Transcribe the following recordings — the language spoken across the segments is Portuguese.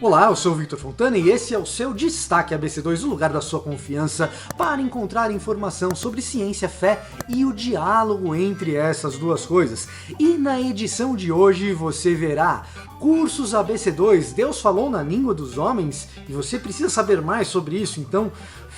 Olá, eu sou o Victor Fontana e esse é o seu Destaque ABC2, o lugar da sua confiança para encontrar informação sobre ciência, fé e o diálogo entre essas duas coisas. E na edição de hoje você verá Cursos ABC2, Deus falou na língua dos homens e você precisa saber mais sobre isso, então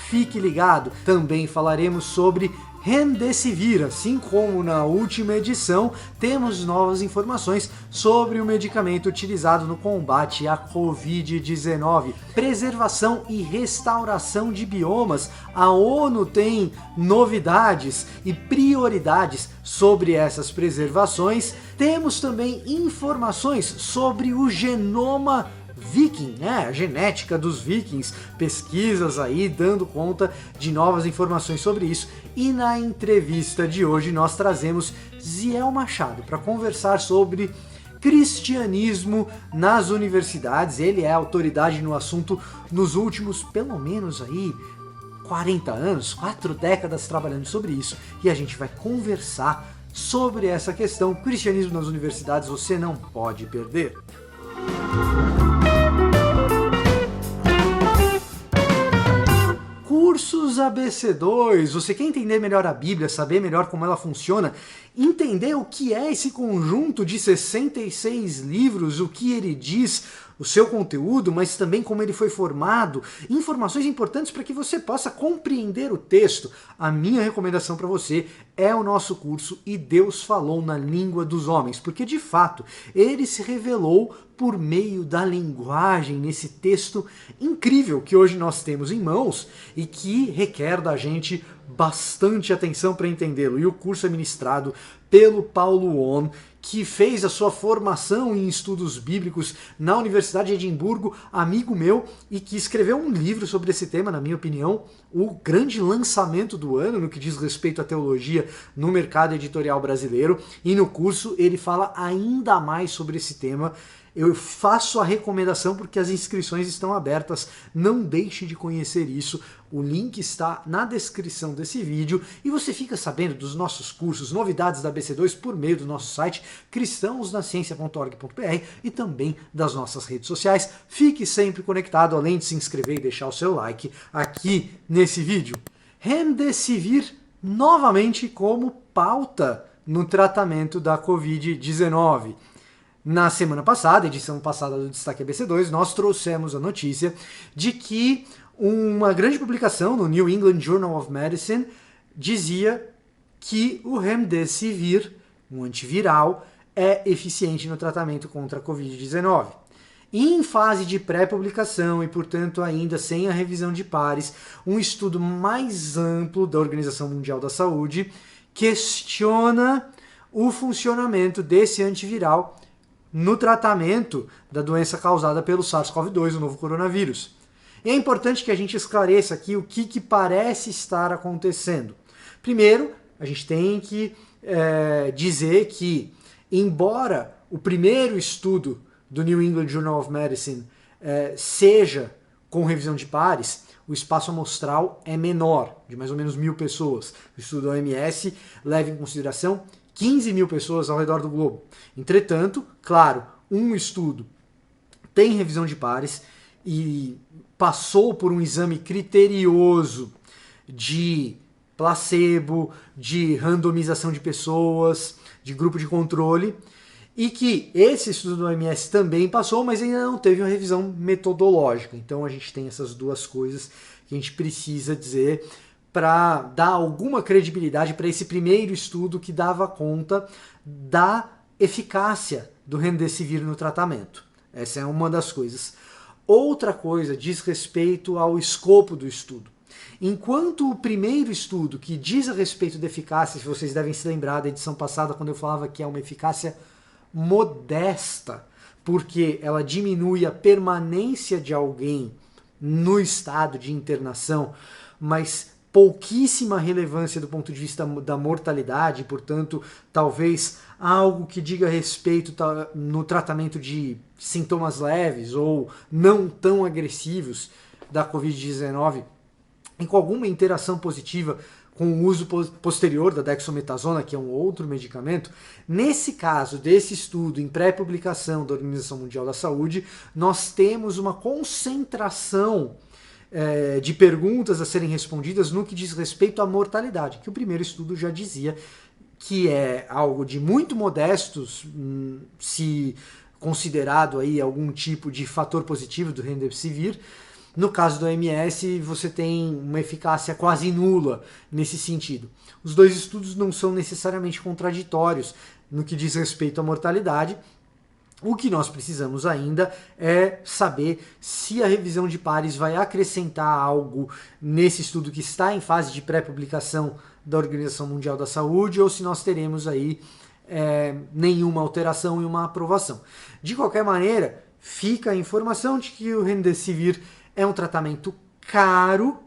fique ligado. Também falaremos sobre Remdesivir, assim como na última edição, temos novas informações sobre o medicamento utilizado no combate à Covid-19. Preservação e restauração de biomas. A ONU tem novidades e prioridades sobre essas preservações. Temos também informações sobre o genoma Viking, né? A genética dos vikings, pesquisas aí dando conta de novas informações sobre isso. E na entrevista de hoje nós trazemos Ziel Machado para conversar sobre cristianismo nas universidades. Ele é autoridade no assunto nos últimos, pelo menos aí, 40 anos, 4 décadas trabalhando sobre isso. E a gente vai conversar sobre essa questão. Cristianismo nas universidades você não pode perder. Cursos ABC2, você quer entender melhor a Bíblia, saber melhor como ela funciona, entender o que é esse conjunto de 66 livros, o que ele diz, o seu conteúdo, mas também como ele foi formado, informações importantes para que você possa compreender o texto. A minha recomendação para você é o nosso curso E Deus Falou na Língua dos Homens, porque de fato ele se revelou por meio da linguagem nesse texto incrível que hoje nós temos em mãos e que requer da gente bastante atenção para entendê-lo. E o curso é ministrado pelo Paulo On, que fez a sua formação em estudos bíblicos na Universidade de Edimburgo, amigo meu, e que escreveu um livro sobre esse tema, na minha opinião, o grande lançamento do ano no que diz respeito à teologia no mercado editorial brasileiro. E no curso ele fala ainda mais sobre esse tema. Eu faço a recomendação porque as inscrições estão abertas, não deixe de conhecer isso, o link está na descrição desse vídeo e você fica sabendo dos nossos cursos, novidades da ABC2 por meio do nosso site cristãosnaciencia.org.br e também das nossas redes sociais. Fique sempre conectado, além de se inscrever e deixar o seu like aqui nesse vídeo. Remdesivir novamente como pauta no tratamento da Covid-19. Na semana passada, edição passada do Destaque ABC2, nós trouxemos a notícia de que uma grande publicação no New England Journal of Medicine dizia que o Remdesivir, um antiviral, é eficiente no tratamento contra a Covid-19. Em fase de pré-publicação e, portanto, ainda sem a revisão de pares, um estudo mais amplo da Organização Mundial da Saúde questiona o funcionamento desse antiviral no tratamento da doença causada pelo SARS-CoV-2, o novo coronavírus. E é importante que a gente esclareça aqui o que parece estar acontecendo. Primeiro, a gente tem que dizer que, embora o primeiro estudo do New England Journal of Medicine seja com revisão de pares, o espaço amostral é menor, de mais ou menos 1.000 pessoas. O estudo da OMS leva em consideração 15 mil pessoas ao redor do globo. Entretanto, claro, um estudo tem revisão de pares e passou por um exame criterioso de placebo, de randomização de pessoas, de grupo de controle, e que esse estudo do OMS também passou, mas ainda não teve uma revisão metodológica. Então a gente tem essas duas coisas que a gente precisa dizer para dar alguma credibilidade para esse primeiro estudo que dava conta da eficácia do Remdesivir no tratamento. Essa é uma das coisas. Outra coisa diz respeito ao escopo do estudo. Enquanto o primeiro estudo, que diz a respeito da eficácia, se vocês devem se lembrar da edição passada, quando eu falava que é uma eficácia modesta, porque ela diminui a permanência de alguém no estado de internação, mas pouquíssima relevância do ponto de vista da mortalidade, portanto, talvez algo que diga respeito no tratamento de sintomas leves ou não tão agressivos da Covid-19, e com alguma interação positiva com o uso posterior da dexametasona, que é um outro medicamento. Nesse caso desse estudo em pré-publicação da Organização Mundial da Saúde, nós temos uma concentração de perguntas a serem respondidas no que diz respeito à mortalidade, que o primeiro estudo já dizia que é algo de muito modestos, se considerado aí algum tipo de fator positivo do Remdesivir. No caso do OMS, você tem uma eficácia quase nula nesse sentido. Os dois estudos não são necessariamente contraditórios no que diz respeito à mortalidade. O que nós precisamos ainda é saber se a revisão de pares vai acrescentar algo nesse estudo que está em fase de pré-publicação da Organização Mundial da Saúde, ou se nós teremos aí nenhuma alteração e uma aprovação. De qualquer maneira, fica a informação de que o Remdesivir é um tratamento caro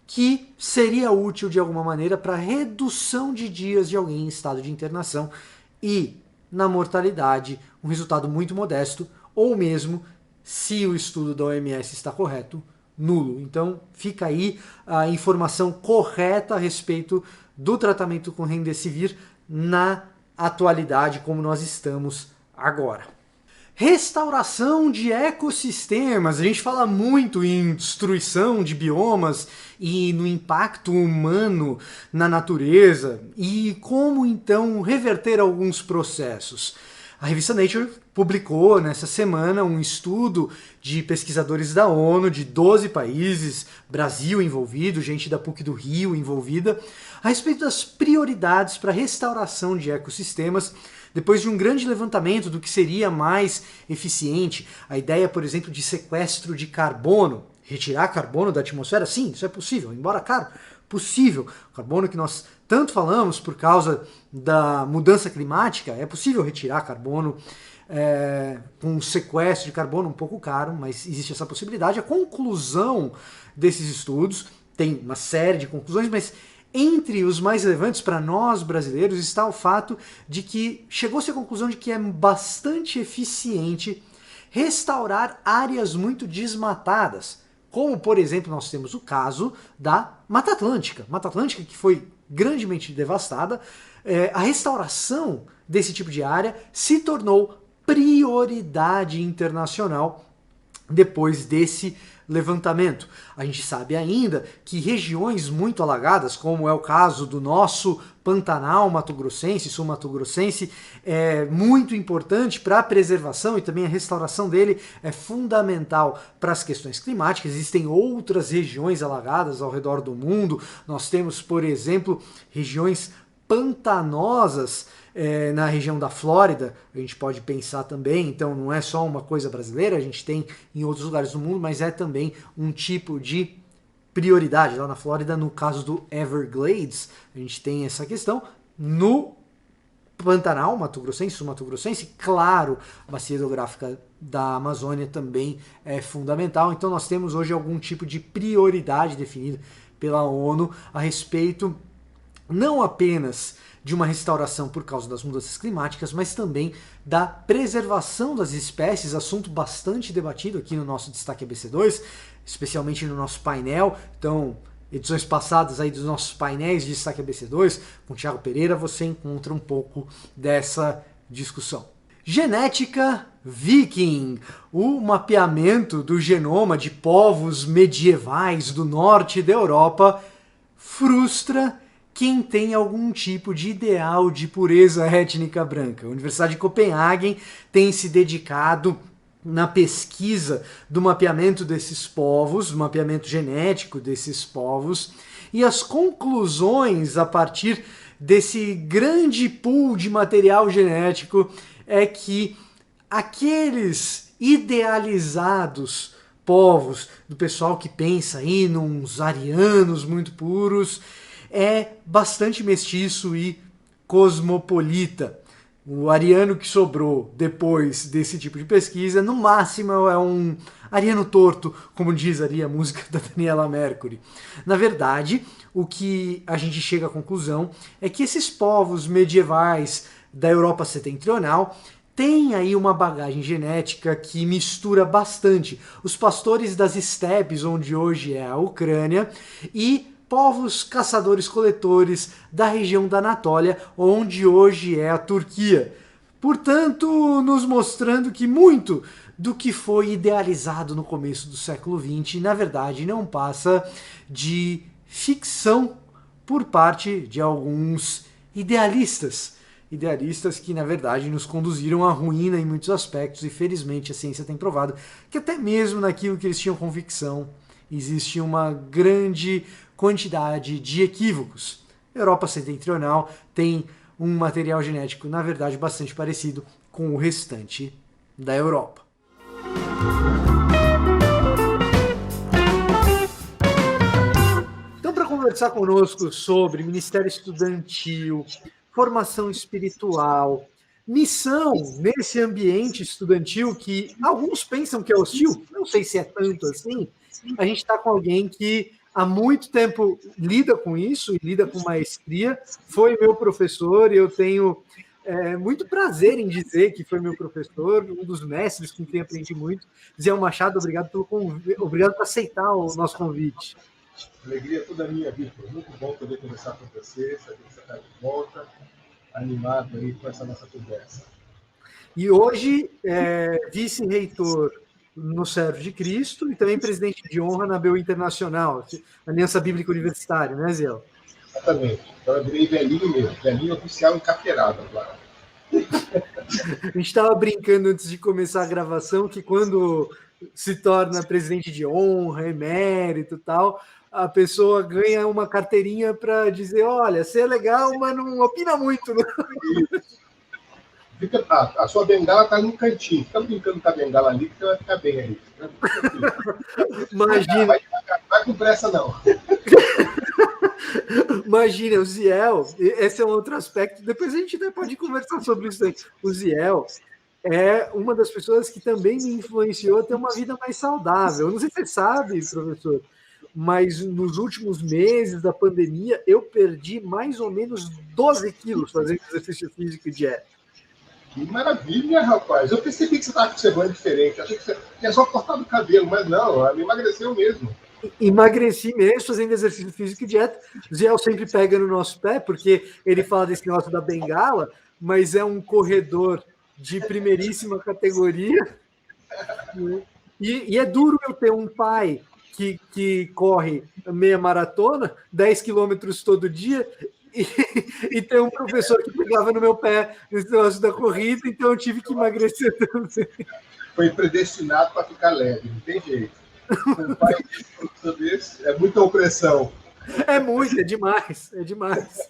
que seria útil de alguma maneira para redução de dias de alguém em estado de internação e, na mortalidade, um resultado muito modesto, ou mesmo, se o estudo da OMS está correto, nulo. Então fica aí a informação correta a respeito do tratamento com Remdesivir na atualidade, como nós estamos agora. Restauração de ecossistemas. A gente fala muito em destruição de biomas e no impacto humano na natureza e como então reverter alguns processos. A revista Nature publicou nessa semana um estudo de pesquisadores da ONU de 12 países, Brasil envolvido, gente da PUC do Rio envolvida, a respeito das prioridades para a restauração de ecossistemas depois de um grande levantamento do que seria mais eficiente. A ideia, por exemplo, de sequestro de carbono, retirar carbono da atmosfera, sim, isso é possível, embora caro, possível. O carbono que nós tanto falamos por causa da mudança climática, é possível retirar carbono com um sequestro de carbono um pouco caro, mas existe essa possibilidade. A conclusão desses estudos, tem uma série de conclusões, mas entre os mais relevantes para nós brasileiros está o fato de que chegou-se à conclusão de que é bastante eficiente restaurar áreas muito desmatadas, como, por exemplo, nós temos o caso da Mata Atlântica. Mata Atlântica que foi grandemente devastada. A restauração desse tipo de área se tornou prioridade internacional depois desse levantamento. A gente sabe ainda que regiões muito alagadas, como é o caso do nosso Pantanal mato-grossense, sul-mato-grossense, é muito importante para a preservação e também a restauração dele é fundamental para as questões climáticas. Existem outras regiões alagadas ao redor do mundo. Nós temos, por exemplo, regiões pantanosas na região da Flórida, a gente pode pensar também, então não é só uma coisa brasileira, a gente tem em outros lugares do mundo, mas é também um tipo de prioridade. Lá na Flórida, no caso do Everglades, a gente tem essa questão. No Pantanal, mato-grossense, sul-mato-grossense, claro, a bacia hidrográfica da Amazônia também é fundamental. Então nós temos hoje algum tipo de prioridade definida pela ONU a respeito não apenas de uma restauração por causa das mudanças climáticas, mas também da preservação das espécies, assunto bastante debatido aqui no nosso Destaque ABC2, especialmente no nosso painel. Então, edições passadas aí dos nossos painéis de Destaque ABC2, com o Thiago Pereira, você encontra um pouco dessa discussão. Genética Viking, o mapeamento do genoma de povos medievais do norte da Europa frustra quem tem algum tipo de ideal de pureza étnica branca. A Universidade de Copenhagen tem se dedicado na pesquisa do mapeamento desses povos, do mapeamento genético desses povos, e as conclusões a partir desse grande pool de material genético é que aqueles idealizados povos do pessoal que pensa aí nos arianos muito puros é bastante mestiço e cosmopolita. O ariano que sobrou depois desse tipo de pesquisa, no máximo é um ariano torto, como diz ali a música da Daniela Mercury. Na verdade, o que a gente chega à conclusão é que esses povos medievais da Europa setentrional têm aí uma bagagem genética que mistura bastante os pastores das estepes, onde hoje é a Ucrânia, e povos caçadores-coletores da região da Anatólia, onde hoje é a Turquia. Portanto, nos mostrando que muito do que foi idealizado no começo do século XX, na verdade, não passa de ficção por parte de alguns idealistas. Idealistas que, na verdade, nos conduziram à ruína em muitos aspectos, e felizmente a ciência tem provado que até mesmo naquilo que eles tinham convicção, existe uma grande quantidade de equívocos. A Europa setentrional tem um material genético, na verdade, bastante parecido com o restante da Europa. Então, para conversar conosco sobre ministério estudantil, formação espiritual, missão nesse ambiente estudantil que alguns pensam que é hostil, não sei se é tanto assim, a gente está com alguém que há muito tempo lida com isso e lida com maestria, foi meu professor e eu tenho muito prazer em dizer que foi meu professor, um dos mestres com quem aprendi muito. Zé Machado, obrigado obrigado por aceitar o nosso convite. Alegria toda minha, Vitor. Muito bom poder conversar com você, saber que você está de volta, animado aí com essa nossa conversa. E hoje vice-reitor no Servo de Cristo e também presidente de honra na ABU Internacional, Aliança Bíblica Universitária, né, Zé? Exatamente. Então eu virei velhinho mesmo, velhinho oficial encarteirado agora. A gente estava brincando antes de começar a gravação que quando se torna presidente de honra, emérito e tal, a pessoa ganha uma carteirinha para dizer, olha, você é legal, mas não opina muito. Não? Fica, a sua bengala está no cantinho. Fica brincando com a bengala ali, que você vai ficar bem aí. Imagina. Vai com pressa, não. Imagina, o Ziel, esse é um outro aspecto, depois a gente até pode conversar sobre isso aí. O Ziel é uma das pessoas que também me influenciou a ter uma vida mais saudável. Eu não sei se você sabe, professor, mas nos últimos meses da pandemia eu perdi mais ou menos 12 quilos fazendo exercício físico e dieta. Que maravilha, rapaz. Eu percebi que você estava com semana diferente. Achei que você tinha só cortado o cabelo, mas não, ela emagreceu mesmo. Emagreci mesmo fazendo exercício físico e dieta. O Ziel sempre pega no nosso pé, porque ele fala desse negócio da bengala, mas é um corredor de primeiríssima categoria. E é duro eu ter um pai que corre meia maratona, 10 quilômetros todo dia, e ter um professor que pegava no meu pé nesse negócio da corrida, então eu tive que emagrecer também. Foi predestinado para ficar leve, não tem jeito. Um pai desse é muita opressão. É muito, é demais, é demais.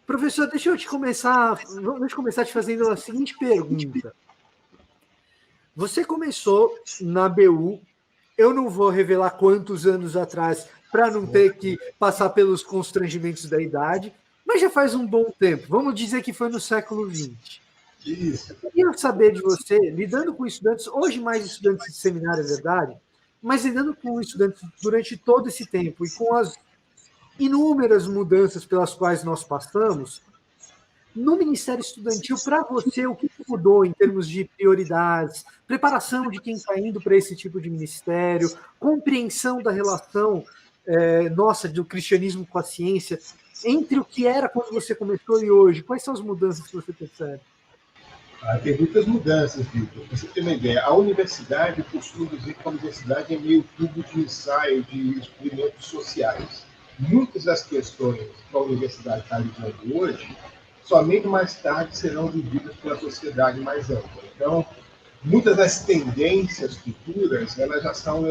Professor, deixa eu começar te fazendo a seguinte pergunta. Você começou na BU, eu não vou revelar quantos anos atrás, para não ter que passar pelos constrangimentos da idade, mas já faz um bom tempo. Vamos dizer que foi no século XX. Isso. Eu queria saber de você, lidando com estudantes, hoje mais estudantes de seminário, é verdade, mas lidando com estudantes durante todo esse tempo e com as inúmeras mudanças pelas quais nós passamos, no Ministério Estudantil, para você, o que mudou em termos de prioridades, preparação de quem está indo para esse tipo de ministério, compreensão da relação nossa do cristianismo com a ciência, entre o que era quando você começou e hoje? Quais são as mudanças que você percebe? Tem muitas mudanças, Vitor. Para você ter uma ideia, a universidade, eu costumo dizer que a universidade é meio tubo de ensaio de experimentos sociais. Muitas das questões que a universidade está lidando hoje, somente mais tarde serão vividas pela sociedade mais ampla. Então, muitas das tendências futuras, elas já são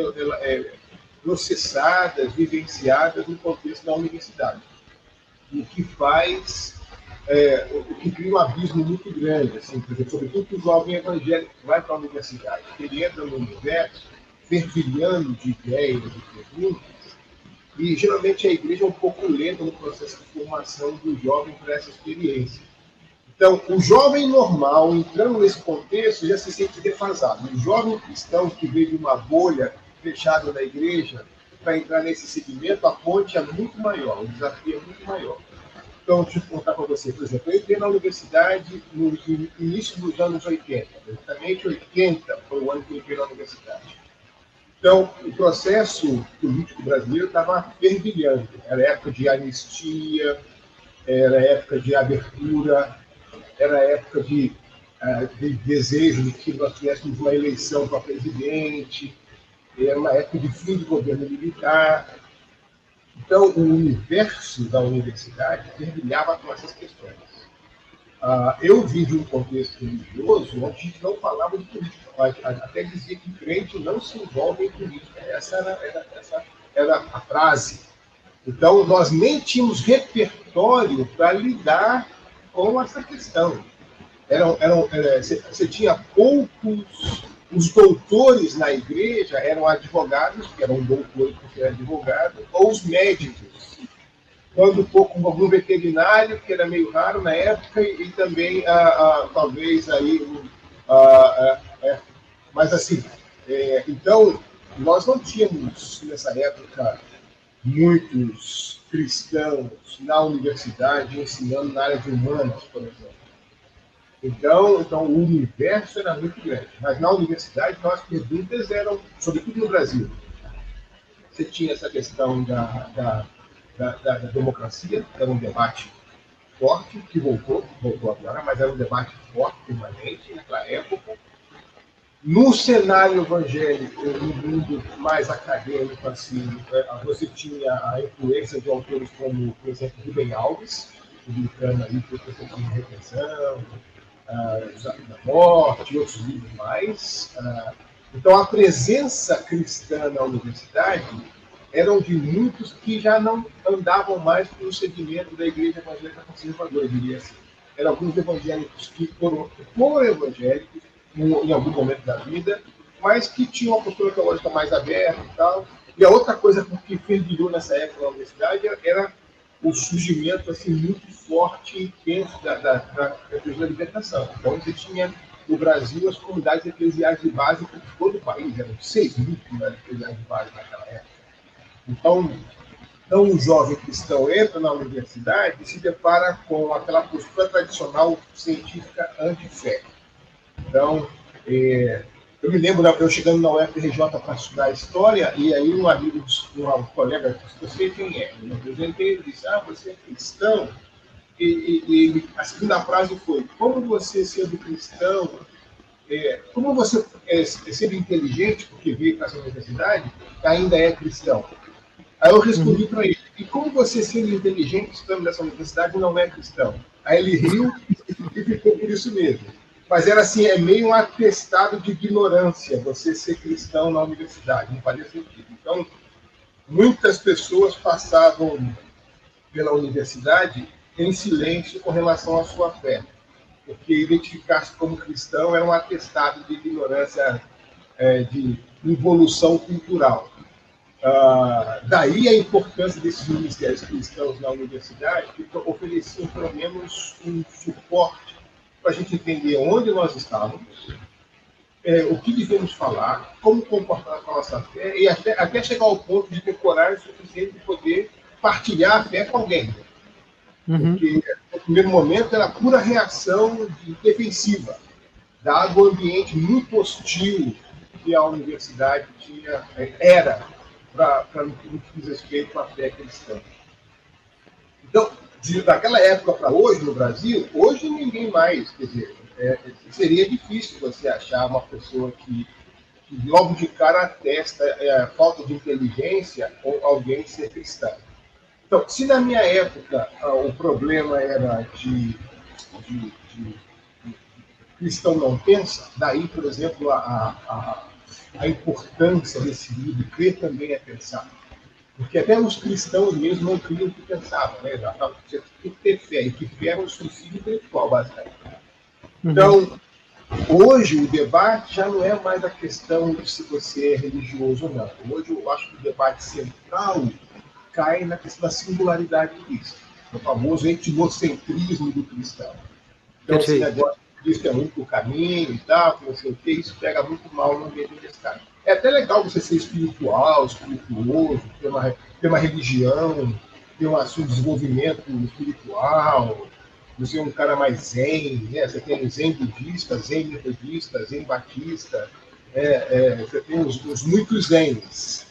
processadas, vivenciadas no contexto da universidade. O que faz, o que cria um abismo muito grande, assim, por exemplo, sobretudo que o jovem evangélico vai para a universidade, ele entra no universo fervilhando de ideias, de perguntas, e geralmente a igreja é um pouco lenta no processo de formação do jovem para essa experiência. Então, o jovem normal, entrando nesse contexto, já se sente defasado. O jovem cristão que veio de uma bolha fechada na igreja, para entrar nesse segmento, a ponte é muito maior, o desafio é muito maior. Então, deixa eu contar para você, por exemplo, eu entrei na universidade no início dos anos 80, exatamente 80 foi o ano que eu entrei na universidade. Então, o processo político brasileiro estava fervilhando. Era época de anistia, era época de abertura, era época de desejo de que nós tivéssemos uma eleição para presidente, era uma época de fim do governo militar. Então, o universo da universidade fervilhava com essas questões. Eu vim de um contexto religioso onde a gente não falava de política, até dizia que crente não se envolve em política. Essa era a frase. Então, nós nem tínhamos repertório para lidar com essa questão. Você tinha poucos. Os doutores na igreja eram advogados, que eram doutores porque eram advogados, ou os médicos. Quando pouco algum veterinário, que era meio raro na época, e também talvez aí. Mas assim, então, nós não tínhamos nessa época muitos cristãos na universidade ensinando na área de humanas, por exemplo. Então, o universo era muito grande. Mas na universidade, as perguntas eram, sobretudo no Brasil, você tinha essa questão da democracia, era um debate forte, que voltou agora, mas era um debate forte, permanente, naquela época. No cenário evangélico, no mundo mais acadêmico, assim, você tinha a influência de autores como, por exemplo, Rubem Alves, publicando aí por questão de repressão, da morte e outros livros mais. Então, a presença cristã na universidade eram de muitos que já não andavam mais pelo segmento da igreja evangélica conservadora, eu diria assim. Eram alguns evangélicos que foram evangélicos em algum momento da vida, mas que tinham uma postura teológica mais aberta e tal. E a outra coisa que fervilhou nessa época na universidade era o surgimento assim, muito forte e intenso da libertação. Então, você tinha no Brasil as comunidades eclesiais de base de todo o país, eram 6.000 comunidades eclesiais de base naquela época. Então, um jovem cristão entra na universidade e se depara com aquela postura tradicional científica anti-fé. Então, eu me lembro, eu chegando na UFRJ para estudar História, e aí um amigo, um colega, disse, você quem é? Eu apresentei, ele disse, você é cristão? E a segunda frase foi, como você sendo cristão, como você sendo inteligente, porque veio para essa universidade, ainda é cristão? Aí eu respondi para ele, e como você sendo inteligente, estando nessa universidade, não é cristão? Aí ele riu e ficou por isso mesmo. Mas era assim, meio um atestado de ignorância você ser cristão na universidade, não fazia sentido. Então, muitas pessoas passavam pela universidade em silêncio com relação à sua fé, porque identificar-se como cristão era um atestado de ignorância, de involução cultural. Daí a importância desses ministérios cristãos na universidade, que ofereciam pelo menos um suporte para a gente entender onde nós estávamos, o que devemos falar, como comportar com a nossa fé, e até chegar ao ponto de ter coragem suficiente de poder partilhar a fé com alguém. Porque, no primeiro momento, era pura reação defensiva, dado o ambiente muito hostil que a universidade era para no que diz respeito à fé cristã. Então, daquela época para hoje, no Brasil, hoje ninguém mais, quer dizer, seria difícil você achar uma pessoa que logo de cara atesta falta de inteligência ou alguém ser cristão. Então, se na minha época o problema era de cristão não pensa, daí, por exemplo, a importância desse livro, crer também é pensar. Porque até os cristãos mesmo não criam o que pensavam, né? Você tem que ter fé, e que fé é um suicídio intelectual, basicamente. Então, hoje o debate já não é mais a questão de se você é religioso ou não. Hoje eu acho que o debate central cai na questão da singularidade de Cristo, o famoso etnocentrismo do cristão. Então, esse negócio de Cristo é o único caminho e tal, não sei o que, isso pega muito mal no ambiente universitário. É até legal você ser espirituoso, ter uma religião, ter um desenvolvimento espiritual, você é um cara mais zen, né? Você tem zen budista, zen metodista, zen batista, Você tem os muitos N's.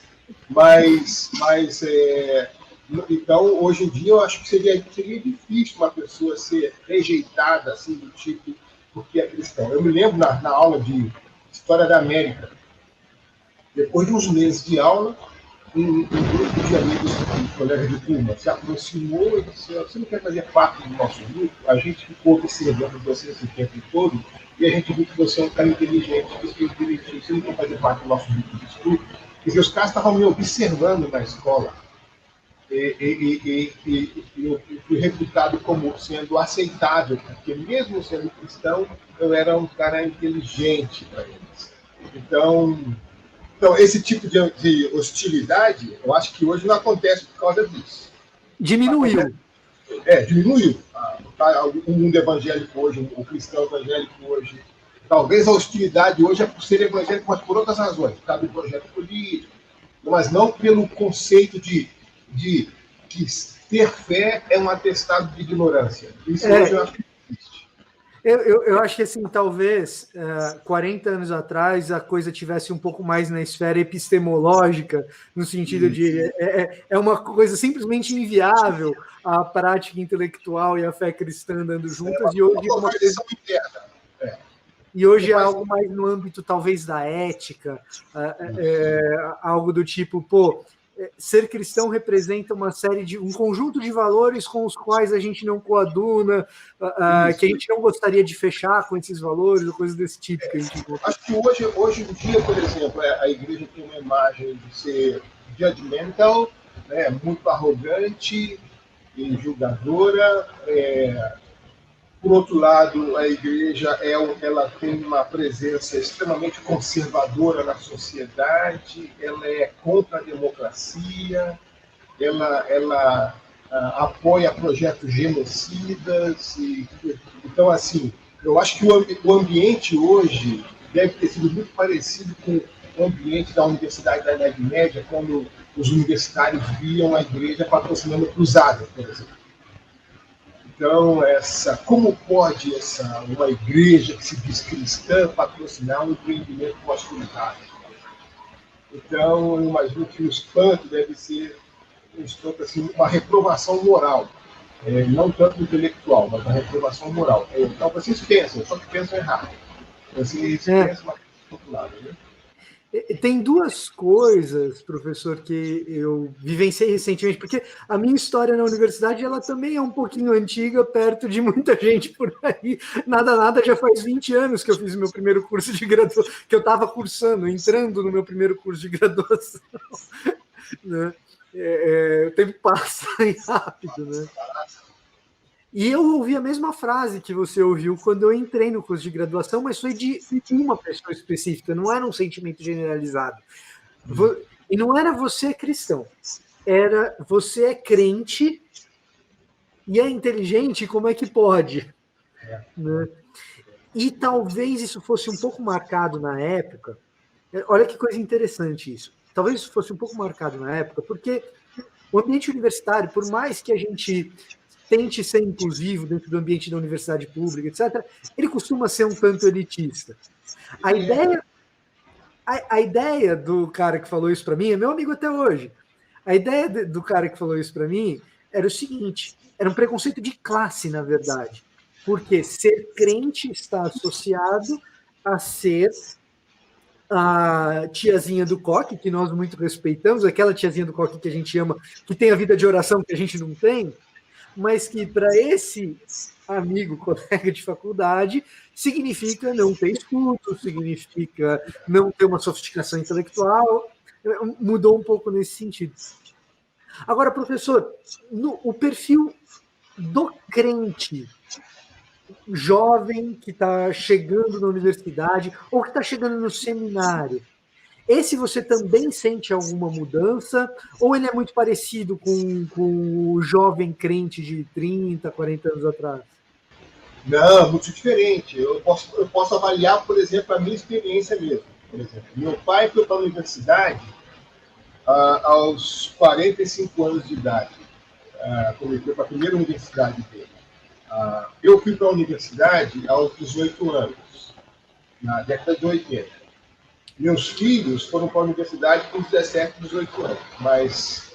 Então, hoje em dia, eu acho que seria difícil uma pessoa ser rejeitada, assim, do tipo, porque é cristão. Eu me lembro na aula de História da América, depois de uns meses de aula, um grupo de amigos, um colega de turma, se aproximou e disse: você não quer fazer parte do nosso grupo? A gente ficou observando você esse tempo todo e a gente viu que você é um cara inteligente, que escreve direitinho, você não quer fazer parte do nosso grupo de estudo? Quer dizer, os caras estavam me observando na escola. Eu fui reputado como sendo aceitável, porque mesmo sendo cristão, eu era um cara inteligente para eles. Então, esse tipo de hostilidade, eu acho que hoje não acontece por causa disso. Diminuiu. Diminuiu. O mundo evangélico hoje, o cristão evangélico hoje. Talvez a hostilidade hoje é por ser evangélico, mas por outras razões. Por causa do projeto político, mas não pelo conceito de que ter fé é um atestado de ignorância. Isso hoje eu acho que existe. Eu acho que, assim, talvez 40 anos atrás a coisa tivesse um pouco mais na esfera epistemológica, no sentido de é uma coisa simplesmente inviável a prática intelectual e a fé cristã andando juntas, e hoje é uma coisa interna. E hoje é algo mais no âmbito, talvez, da ética, algo do tipo, ser cristão representa um conjunto de valores com os quais a gente não coaduna, que a gente não gostaria de fechar com esses valores, ou coisas desse tipo. Acho que hoje em dia, por exemplo, a igreja tem uma imagem de ser judgmental, né, muito arrogante e julgadora. Por outro lado, a igreja ela tem uma presença extremamente conservadora na sociedade, ela é contra a democracia, ela apoia projetos genocidas. Então, assim, eu acho que o ambiente hoje deve ter sido muito parecido com o ambiente da Universidade da Idade Média, quando os universitários viam a igreja patrocinando cruzadas, por exemplo. Então, como pode uma igreja que se diz cristã patrocinar um empreendimento pós-comunitário? Então, eu imagino que o espanto deve ser assim, uma reprovação moral, não tanto intelectual, mas uma reprovação moral. Então, vocês pensam, só que pensam errado. Vocês pensam uma coisa do lado, né? Tem duas coisas, professor, que eu vivenciei recentemente, porque a minha história na universidade ela também é um pouquinho antiga, perto de muita gente por aí. Nada, já faz 20 anos que eu fiz o meu primeiro curso de graduação, que eu estava cursando, entrando no meu primeiro curso de graduação. Né? O tempo passa rápido, né? E eu ouvi a mesma frase que você ouviu quando eu entrei no curso de graduação, mas foi de uma pessoa específica, não era um sentimento generalizado. E não era você é cristão, era você é crente e é inteligente, como é que pode? Né? E talvez isso fosse um pouco marcado na época. Olha que coisa interessante isso. Talvez isso fosse um pouco marcado na época, porque o ambiente universitário, por mais que a gente tente ser inclusivo dentro do ambiente da universidade pública, etc., ele costuma ser um tanto elitista. A ideia do cara que falou isso para mim, é meu amigo até hoje, a ideia do cara que falou isso para mim era o seguinte, era um preconceito de classe, na verdade, porque ser crente está associado a ser a tiazinha do coque, que nós muito respeitamos, aquela tiazinha do coque que a gente ama, que tem a vida de oração que a gente não tem, mas que para esse amigo, colega de faculdade, significa não ter estudo, significa não ter uma sofisticação intelectual, mudou um pouco nesse sentido. Agora, professor, o perfil do crente jovem que está chegando na universidade ou que está chegando no seminário, esse você também sente alguma mudança? Ou ele é muito parecido com o jovem crente de 30, 40 anos atrás? Não, muito diferente. Eu posso avaliar, por exemplo, a minha experiência mesmo. Por exemplo, meu pai foi para a universidade aos 45 anos de idade, quando ele foi para a primeira universidade dele. Eu fui para a universidade aos 18 anos, na década de 80. Meus filhos foram para a universidade com 17, 18 anos, mas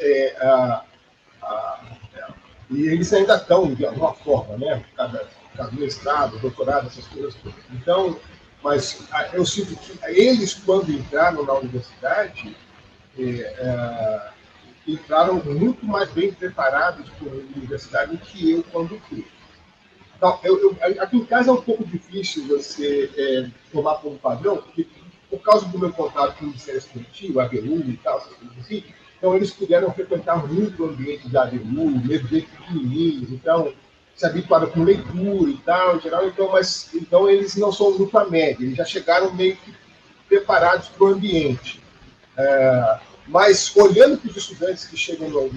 e eles ainda estão de alguma forma, né? Cada mestrado, doutorado, essas coisas todas. Então, mas eu sinto que eles, quando entraram na universidade, entraram muito mais bem preparados para a universidade do que eu quando fui. Então, aqui em casa é um pouco difícil você tomar como padrão, porque por causa do meu contato com o Ministério Estudantil, a ABU e tal, essas coisas assim, então eles puderam frequentar muito o ambiente da ABU, mesmo desde pequenininhos, então se habituaram com leitura e tal, em geral, então eles não são muito a média, eles já chegaram meio que preparados para o ambiente. Mas, olhando para os estudantes que chegam no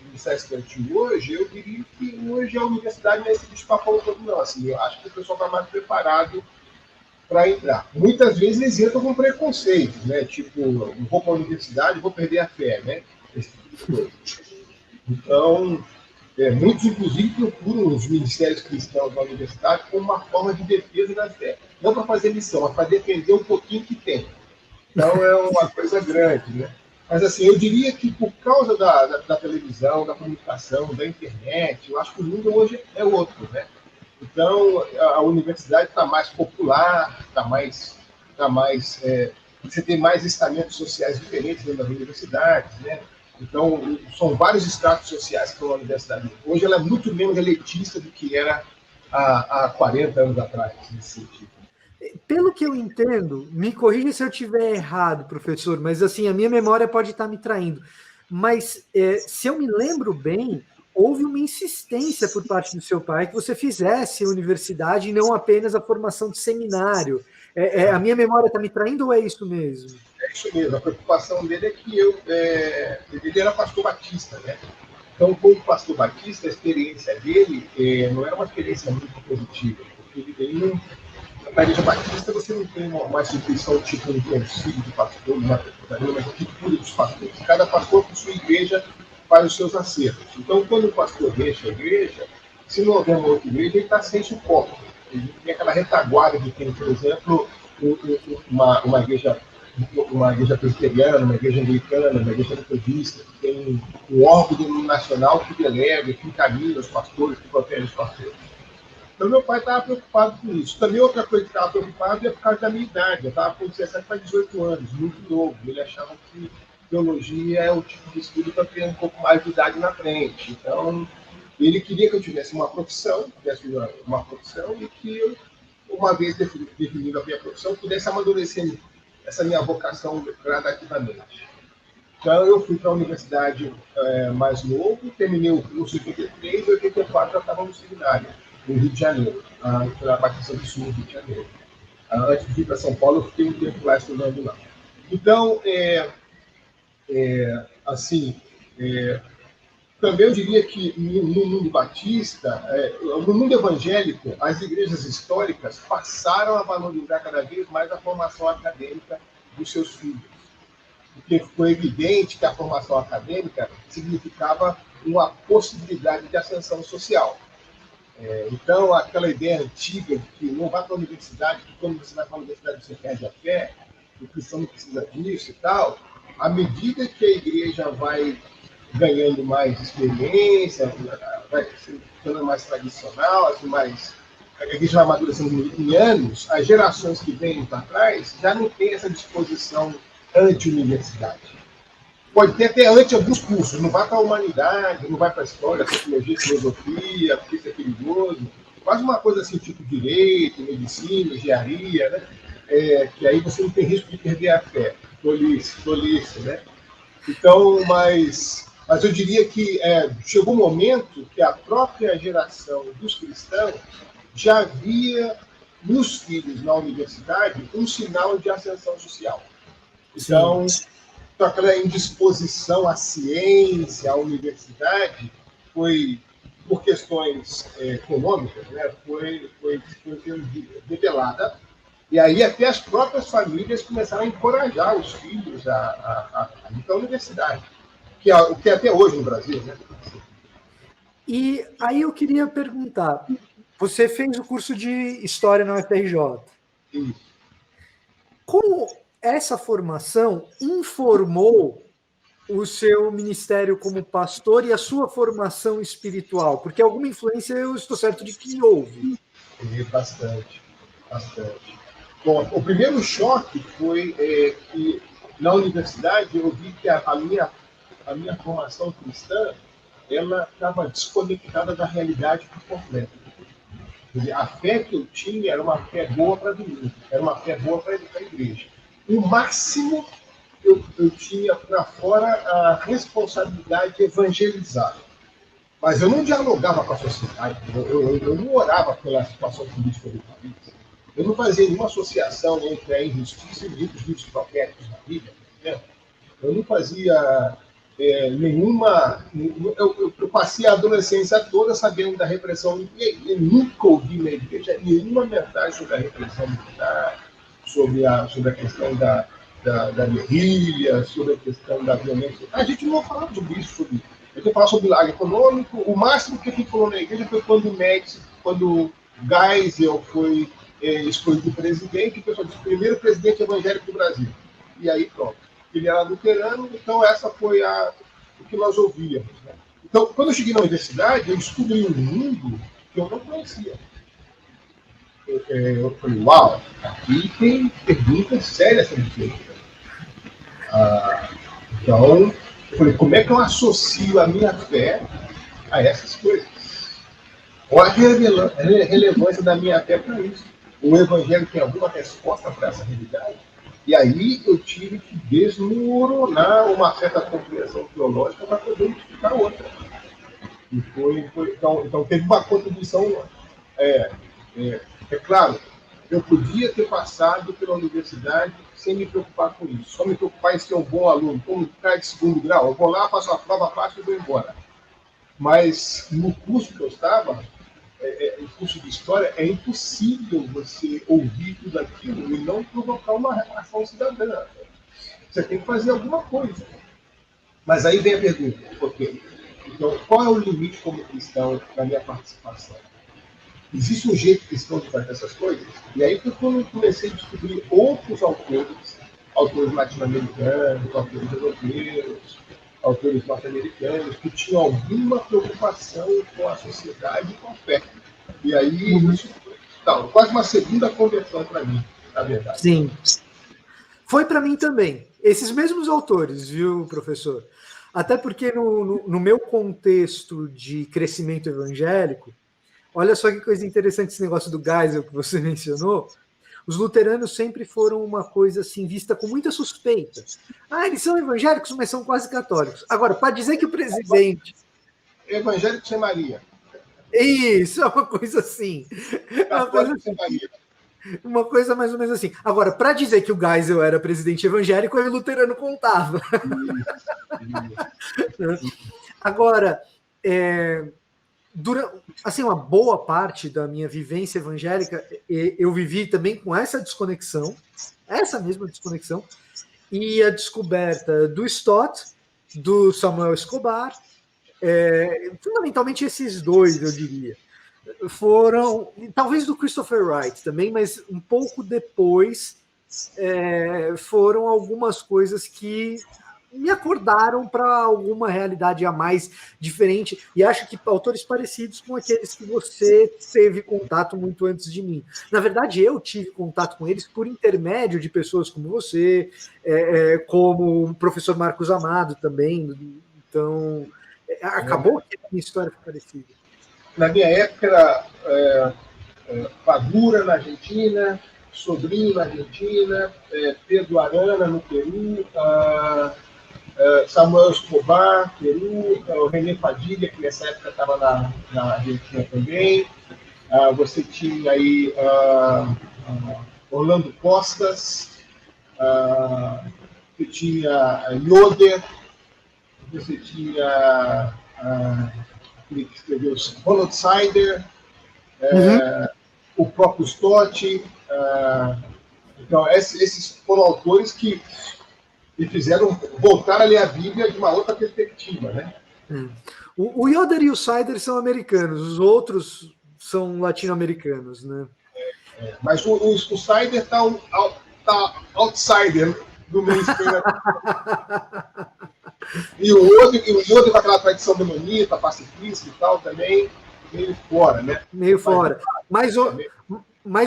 Ministério Estudantil hoje, eu diria que hoje a universidade não é esse bicho-papão todo, não. Assim, eu acho que o pessoal está mais preparado para entrar. Muitas vezes eles entram com preconceitos, né? Tipo, vou para a universidade, vou perder a fé, né? Esse tipo de coisa. Então, muitos, inclusive, procuram os ministérios cristãos da universidade como uma forma de defesa da fé. Não para fazer missão, mas para defender um pouquinho que tem. Então, é uma coisa grande, né? Mas, assim, eu diria que por causa da televisão, da comunicação, da internet, eu acho que o mundo hoje é outro, né? Então, a universidade está mais popular, você tem mais estamentos sociais diferentes dentro das universidades, né? Então, são vários estratos sociais que estão na universidade. Hoje ela é muito menos elitista do que era há 40 anos atrás, nesse sentido. Pelo que eu entendo, me corrija se eu estiver errado, professor, mas assim, a minha memória pode estar me traindo. Mas se eu me lembro bem, houve uma insistência por parte do seu pai que você fizesse universidade e não apenas a formação de seminário. A minha memória está me traindo ou é isso mesmo? É isso mesmo. A preocupação dele é que ele era pastor batista, né? Então, como pastor batista, a experiência dele não era uma experiência muito positiva, porque ele não. Na Igreja Batista, você não tem uma instituição tipo um concílio de pastores, uma estrutura dos pastores. Cada pastor, por sua igreja, faz os seus acertos. Então, quando o pastor deixa a igreja, se não houver uma outra igreja, ele está sem suporte. Ele tem aquela retaguarda de quem, por exemplo, uma igreja presbiteriana, uma igreja anglicana, uma igreja metodista, que tem um órgão nacional que delega, que encaminha os pastores, que protege os pastores. Então, meu pai estava preocupado com isso. Também outra coisa que estava preocupado é por causa da minha idade. Eu estava com 17 para 18 anos, muito novo. Ele achava que teologia é o tipo de estudo para ter um pouco mais de idade na frente. Então, ele queria que eu tivesse uma profissão e que eu, uma vez definindo a minha profissão, pudesse amadurecer essa minha vocação gradativamente. Então, eu fui para a universidade mais novo, terminei o curso em 83, em 84 já estava no seminário, no Rio de Janeiro, na Batista do Sul, no Rio de Janeiro. Antes de ir para São Paulo, eu fiquei um tempo lá estudando lá. Então, assim, também eu diria que no mundo batista, no mundo evangélico, as igrejas históricas passaram a valorizar cada vez mais a formação acadêmica dos seus filhos. Porque ficou evidente que a formação acadêmica significava uma possibilidade de ascensão social. Então, aquela ideia antiga de que não vá para a universidade, que quando você vai para a universidade você perde a fé, o cristão não precisa disso e tal, à medida que a igreja vai ganhando mais experiência, vai se tornando mais tradicional, a igreja vai amadurecendo em anos, as gerações que vêm para trás já não têm essa disposição anti-universidade. Pode ter até antes alguns cursos, não vai para a humanidade, não vai para a história, sociologia, filosofia, porque isso é perigoso. Faz uma coisa assim, tipo direito, medicina, engenharia, né? Que aí você não tem risco de perder a fé. Tolice, né? Então, mas eu diria que chegou um momento que a própria geração dos cristãos já via nos filhos na universidade um sinal de ascensão social. Então, aquela indisposição à ciência, à universidade, foi, por questões econômicas, né, foi revelada. E aí até as próprias famílias começaram a encorajar os filhos a ir para a universidade, o que é até hoje no Brasil, né? E aí eu queria perguntar, você fez o curso de História na UFRJ. Isso. Como essa formação informou o seu ministério como pastor e a sua formação espiritual? Porque alguma influência eu estou certo de que houve. Bastante, bastante. Bom, o primeiro choque foi que na universidade eu vi que a minha formação cristã ela estava desconectada da realidade por completo. Quer dizer, a fé que eu tinha era uma fé boa para domingo, era uma fé boa para a igreja. O máximo eu tinha para fora a responsabilidade de evangelizar. Mas eu não dialogava com a sociedade, eu não orava pela situação política do país. Eu não fazia nenhuma associação entre a injustiça e os livros proféticos da Bíblia, por exemplo. Eu não fazia nenhuma. Eu passei a adolescência toda sabendo da repressão. Eu nunca ouvi na igreja nenhuma mensagem sobre a repressão militar, sobre a questão da guerrilha, sobre a questão da violência. A gente não falava sobre isso. A gente falava sobre milagre econômico. O máximo que a gente falou na igreja foi quando o Médici, quando Geisel foi escolhido presidente, o pessoal disse: primeiro presidente evangélico do Brasil. E aí, pronto. Ele era luterano, então essa foi o que nós ouvíamos. Né? Então, quando eu cheguei na universidade, eu descobri um mundo que eu não conhecia. Eu falei: uau, aqui tem perguntas sérias sobre isso. Então, eu falei: como é que eu associo a minha fé a essas coisas? Qual a relevância da minha fé para isso? O Evangelho tem alguma resposta para essa realidade? E aí eu tive que desmoronar uma certa compreensão teológica para poder identificar outra. E então teve uma contribuição. É claro, eu podia ter passado pela universidade sem me preocupar com isso. Só me preocupar em ser um bom aluno, como cara de segundo grau. Eu vou lá, faço a prova, passo e vou embora. Mas no curso que eu estava, o curso de História, é impossível você ouvir tudo aquilo e não provocar uma reação cidadã. Você tem que fazer alguma coisa. Mas aí vem a pergunta: ok, então qual é o limite como cristão da minha participação? Existe um jeito cristão de fazer essas coisas? E aí foi quando eu comecei a descobrir outros autores latino-americanos, autores europeus, autores norte-americanos, que tinham alguma preocupação com a sociedade e com a fé. E aí, isso quase uma segunda conversão para mim, na verdade. Sim. Foi para mim também. Esses mesmos autores, viu, professor? Até porque no meu contexto de crescimento evangélico, olha só que coisa interessante esse negócio do Geisel que você mencionou. Os luteranos sempre foram uma coisa assim, vista com muita suspeita. Eles são evangélicos, mas são quase católicos. Agora, para dizer que o presidente... Evangélico sem Maria. Isso, é uma coisa assim. Uma coisa mais ou menos assim. Agora, para dizer que o Geisel era presidente evangélico, o luterano contava. Agora, assim, uma boa parte da minha vivência evangélica, eu vivi também com essa mesma desconexão, e a descoberta do Stott, do Samuel Escobar, fundamentalmente esses dois, eu diria, foram, talvez do Christopher Wright também, mas um pouco depois foram algumas coisas que me acordaram para alguma realidade a mais diferente, e acho que autores parecidos com aqueles que você teve contato muito antes de mim. Na verdade, eu tive contato com eles por intermédio de pessoas como você, como o professor Marcos Amado também. Então, acabou que a minha história foi parecida. Na minha época era Padura na Argentina, Sobrinho na Argentina, Pedro Arana no Peru, Samuel Escobar, Peru, o René Padilha, que nessa época estava na Argentina também. Você tinha aí Orlando Costas, você tinha Yoder, você tinha que escreveu Ronald Sider, o próprio Stott. Então, esses foram autores que me fizeram voltar a ler a Bíblia de uma outra perspectiva, né? O Yoder e o Sider são americanos, os outros são latino-americanos, né? Mas o Sider está tá outsider do mainstream. E o outro com aquela tradição menonita, pacifista e tal, também meio fora, né? Meio fora. Mais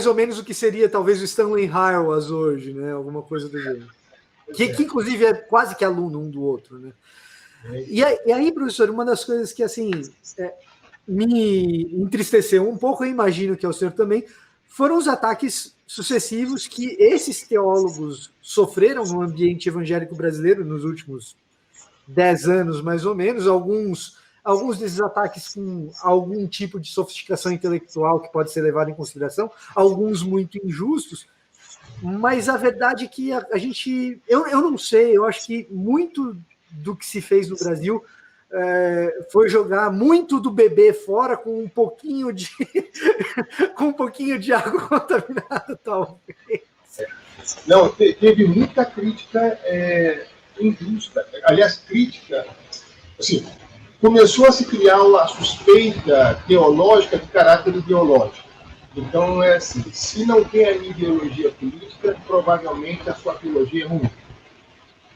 ou menos o que seria talvez o Stanley Hauerwas hoje, né? Alguma coisa do gênero. Que inclusive é quase que aluno um do outro, né? E aí, professor, uma das coisas que assim me entristeceu um pouco, eu imagino que é o senhor também, foram os ataques sucessivos que esses teólogos sofreram no ambiente evangélico brasileiro nos últimos 10 anos, mais ou menos, alguns desses ataques com algum tipo de sofisticação intelectual que pode ser levado em consideração, alguns muito injustos, mas a verdade é que a gente... Eu não sei, eu acho que muito do que se fez no Brasil foi jogar muito do bebê fora com um pouquinho de água contaminada, talvez. Não, teve muita crítica injusta. Aliás, crítica... Assim, começou a se criar uma suspeita teológica de caráter ideológico. Então, é assim, se não tem a ideologia política, provavelmente a sua teologia é ruim.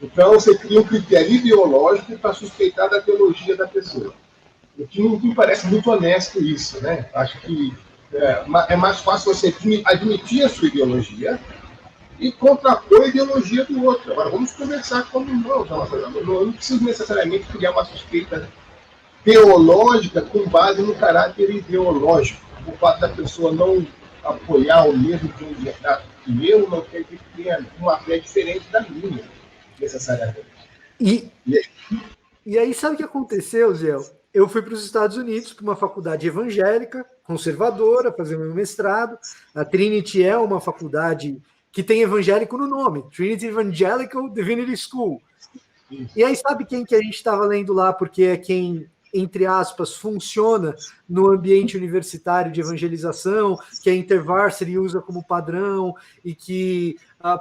Então, você cria um critério ideológico para suspeitar da teologia da pessoa. O que não me parece muito honesto isso, né? Acho que é mais fácil você admitir a sua ideologia e contrapor a ideologia do outro. Agora, vamos conversar como irmãos. Eu não preciso necessariamente criar uma suspeita teológica com base no caráter ideológico. O fato da pessoa não apoiar o mesmo candidato que eu não quer dizer que tenha uma fé diferente da minha, necessariamente. E aí, sabe o que aconteceu, Zé? Eu fui para os Estados Unidos, para uma faculdade evangélica, conservadora, fazer meu mestrado. A Trinity é uma faculdade que tem evangélico no nome, Trinity Evangelical Divinity School. Isso. E aí, sabe quem que a gente estava lendo lá, porque é quem, entre aspas, funciona no ambiente universitário de evangelização, que a InterVarsity usa como padrão, e que,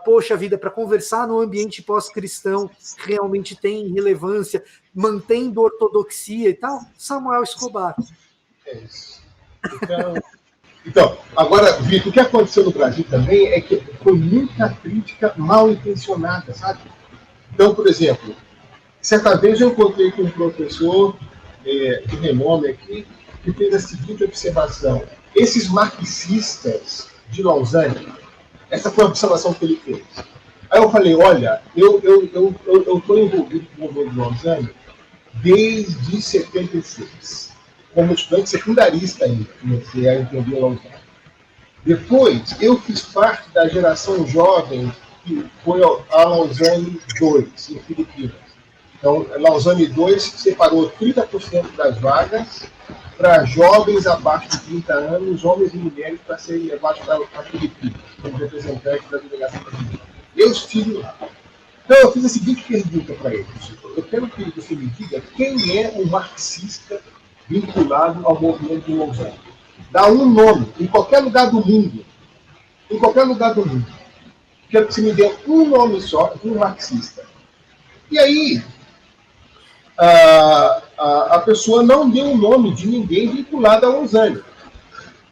poxa vida, para conversar no ambiente pós-cristão realmente tem relevância, mantendo ortodoxia e tal? Samuel Escobar. É isso. Então, agora, Vitor, o que aconteceu no Brasil também é que foi muita crítica mal intencionada, sabe? Então, por exemplo, certa vez eu encontrei com um professor de renome aqui, que fez a seguinte observação: esses marxistas de Lausanne, essa foi a observação que ele fez. Aí eu falei, olha, eu estou envolvido com o movimento de Lausanne desde 76. Como estudante secundarista ainda, comecei a entender Lausanne. Depois, eu fiz parte da geração jovem que foi a Lausanne II, em Filipinas. Então, a Lausanne II separou 30% das vagas para jovens abaixo de 30 anos, homens e mulheres, para serem levados para Filipinas, como representantes da delegação brasileira. Eu estive lá. Então, eu fiz a seguinte pergunta para eles. Eu quero que você me diga quem é o marxista vinculado ao movimento de Lausanne. Dá um nome, em qualquer lugar do mundo. Em qualquer lugar do mundo. Quero que você me dê um nome só de um marxista. E aí, a pessoa não deu o nome de ninguém vinculado a Lausanne.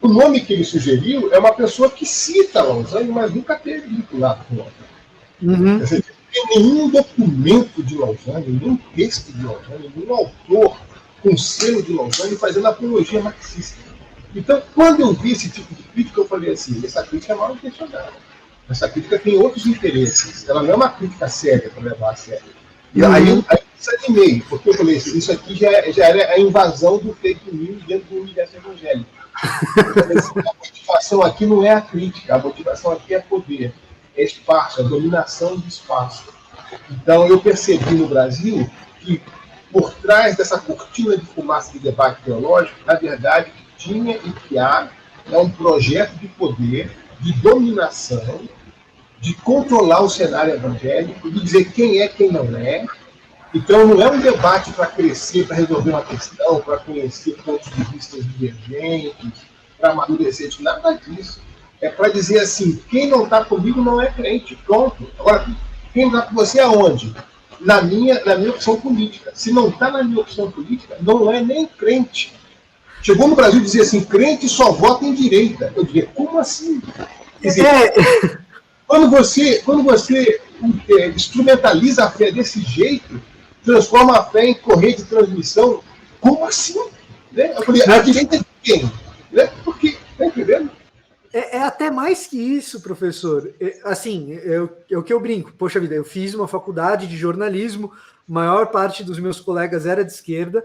O nome que ele sugeriu é uma pessoa que cita Lausanne, mas nunca teve vinculado com Lausanne. Uhum. Quer dizer, não tem nenhum documento de Lausanne, nenhum texto de Lausanne, nenhum autor com selo de Lausanne fazendo apologia marxista. Então, quando eu vi esse tipo de crítica, eu falei assim, essa crítica é mal intencionada. Essa crítica tem outros interesses. Ela não é uma crítica séria para levar a sério. E aí eu desanimei, porque eu falei assim, isso aqui já era a invasão do fake news dentro do universo evangélico. A motivação aqui não é a crítica, a motivação aqui é poder, é espaço, é dominação do espaço. Então, eu percebi no Brasil que, por trás dessa cortina de fumaça de debate teológico, na verdade, tinha e que há um projeto de poder, de dominação, de controlar o cenário evangélico, de dizer quem é, quem não é. Então, não é um debate para crescer, para resolver uma questão, para conhecer pontos de vista divergentes, para amadurecer, nada disso. É para dizer assim, quem não está comigo não é crente, pronto. Agora, quem está com você aonde? Na minha opção política. Se não está na minha opção política, não é nem crente. Chegou no Brasil dizer assim, crente só vota em direita. Eu diria, como assim? Quer dizer, quando você instrumentaliza a fé desse jeito, transforma a fé em corrente de transmissão, como assim? Né? Eu falei, a direita é de quem? Né? Porque, tá entendendo? É até mais que isso, professor. Assim, é o que eu brinco. Poxa vida, eu fiz uma faculdade de jornalismo, maior parte dos meus colegas era de esquerda,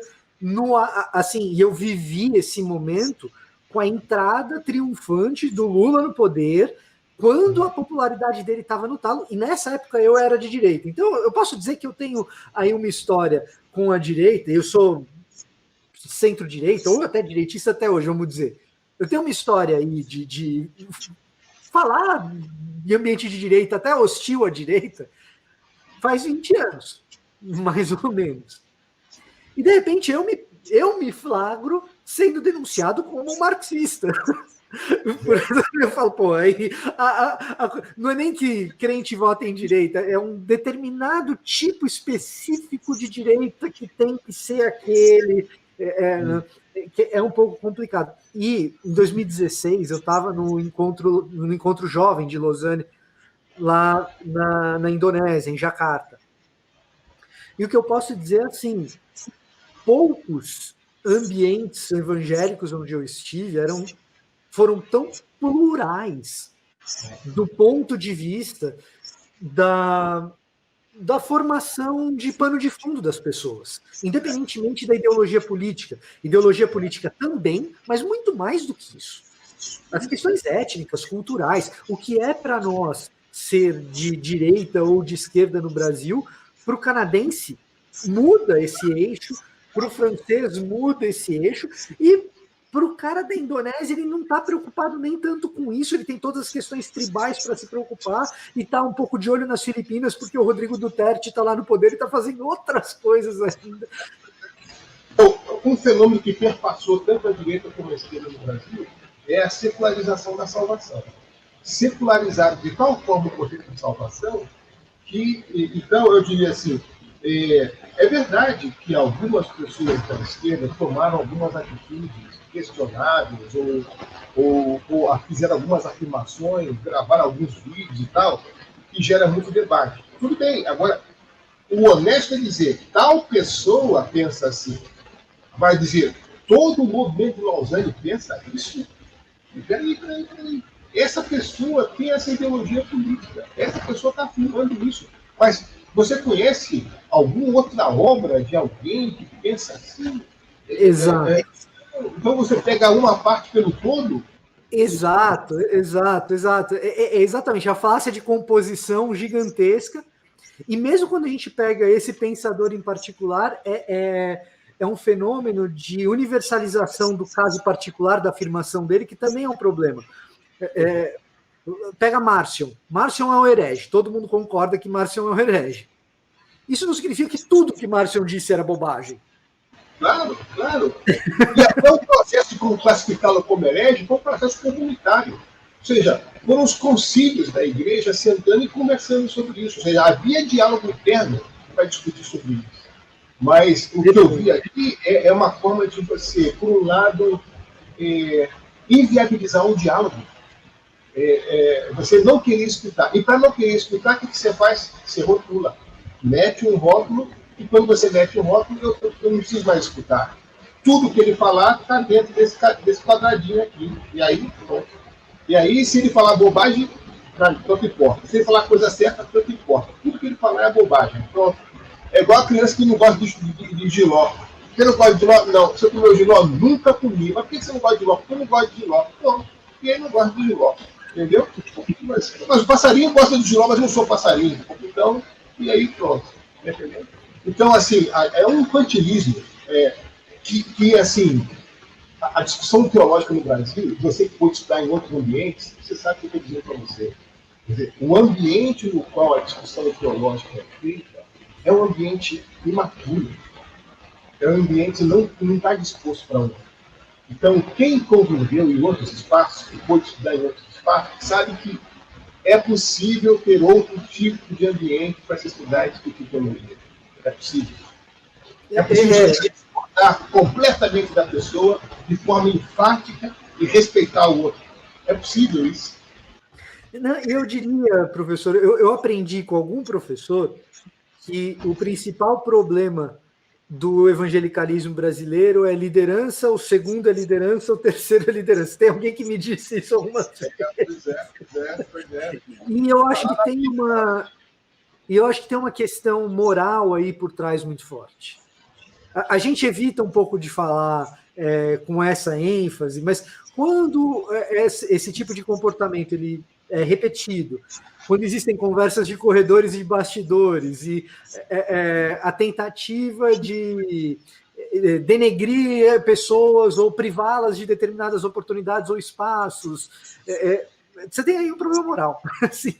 assim, e eu vivi esse momento com a entrada triunfante do Lula no poder, quando a popularidade dele estava no talo, e nessa época eu era de direita. Então, eu posso dizer que eu tenho aí uma história com a direita, eu sou centro-direita, ou até direitista até hoje, vamos dizer. Eu tenho uma história aí de falar de ambiente de direita, até hostil à direita, faz 20 anos, mais ou menos. E, de repente, eu me flagro sendo denunciado como um marxista. Eu falo, pô, aí não é nem que crente vota em direita, é um determinado tipo específico de direita que tem que ser aquele. Que é um pouco complicado. E em 2016 eu estava no encontro jovem de Lausanne, lá na Indonésia, em Jakarta. E o que eu posso dizer é assim, poucos ambientes evangélicos onde eu estive foram tão plurais do ponto de vista da formação de pano de fundo das pessoas, independentemente da ideologia política. Ideologia política também, mas muito mais do que isso. As questões étnicas, culturais, o que é para nós ser de direita ou de esquerda no Brasil, para o canadense muda esse eixo, para o francês muda esse eixo, e para o cara da Indonésia, ele não está preocupado nem tanto com isso, ele tem todas as questões tribais para se preocupar e está um pouco de olho nas Filipinas, porque o Rodrigo Duterte está lá no poder e está fazendo outras coisas ainda. Um fenômeno que perpassou tanto a direita como a esquerda no Brasil é a secularização da salvação. Secularizado de tal forma o conceito de salvação que, então, eu diria assim, é verdade que algumas pessoas da esquerda tomaram algumas atitudes questionáveis ou fizeram algumas afirmações, gravaram alguns vídeos e tal, que gera muito debate. Tudo bem, agora, o honesto é dizer, tal pessoa pensa assim, vai dizer, todo o movimento de Lausanne pensa isso? Peraí. Essa pessoa tem essa ideologia política, essa pessoa está afirmando isso, mas você conhece alguma outra obra de alguém que pensa assim? Exato. Então você pega uma parte pelo todo? Exato. Exatamente, a falácia de composição gigantesca, e mesmo quando a gente pega esse pensador em particular, é um fenômeno de universalização do caso particular da afirmação dele, que também é um problema. Pega Marcion. Marcion é um herege. Todo mundo concorda que Marcion é um herege. Isso não significa que tudo que Marcion disse era bobagem. Claro. E até o processo de classificá-lo como herege foi um processo comunitário. Ou seja, foram os concílios da igreja sentando e conversando sobre isso. Ou seja, havia diálogo interno para discutir sobre isso. Mas o que eu vi aqui é uma forma de você, por um lado, inviabilizar um diálogo. Você não querer escutar. E para não querer escutar, o que você faz? Você rotula. Mete um rótulo, e quando você mete um rótulo, eu não preciso mais escutar. Tudo que ele falar está dentro desse quadradinho aqui. E aí, pronto. E aí, se ele falar bobagem, tanto importa. Se ele falar coisa certa, tanto importa. Tudo que ele falar é bobagem. Pronto. É igual a criança que não gosta de giló. Você não gosta de giló? Não. Se eu comer giló, nunca comi. Mas por que você não gosta de giló? Porque eu não gosto de giló. Pronto. E ele não gosta de giló. Entendeu? Mas o passarinho gosta de giló, mas eu não sou passarinho. Então, e aí pronto. Entendeu? Então, assim, é um infantilismo que assim, a discussão teológica no Brasil, você que pode estudar em outros ambientes, você sabe o que eu estou dizendo para você. Quer dizer, o ambiente no qual a discussão teológica é feita é um ambiente imaturo. É um ambiente que não está disposto para um. Então, quem conviveu em outros espaços, que pode estudar em outros espaços, sabe que é possível ter outro tipo de ambiente para se estudar e discutir teologia. É possível. É possível se discordar completamente da pessoa de forma enfática e respeitar o outro. É possível isso. Não, eu diria, professor, eu aprendi com algum professor que o principal problema do evangelicalismo brasileiro é liderança, o segundo é liderança, o terceiro é liderança. Tem alguém que me disse isso alguma vez. Pois é. E eu acho que tem uma questão moral aí por trás muito forte. A gente evita um pouco de falar com essa ênfase, mas quando esse tipo de comportamento ele é repetido, quando existem conversas de corredores e de bastidores, e a tentativa de denegrir pessoas ou privá-las de determinadas oportunidades ou espaços, você tem aí um problema moral. Assim.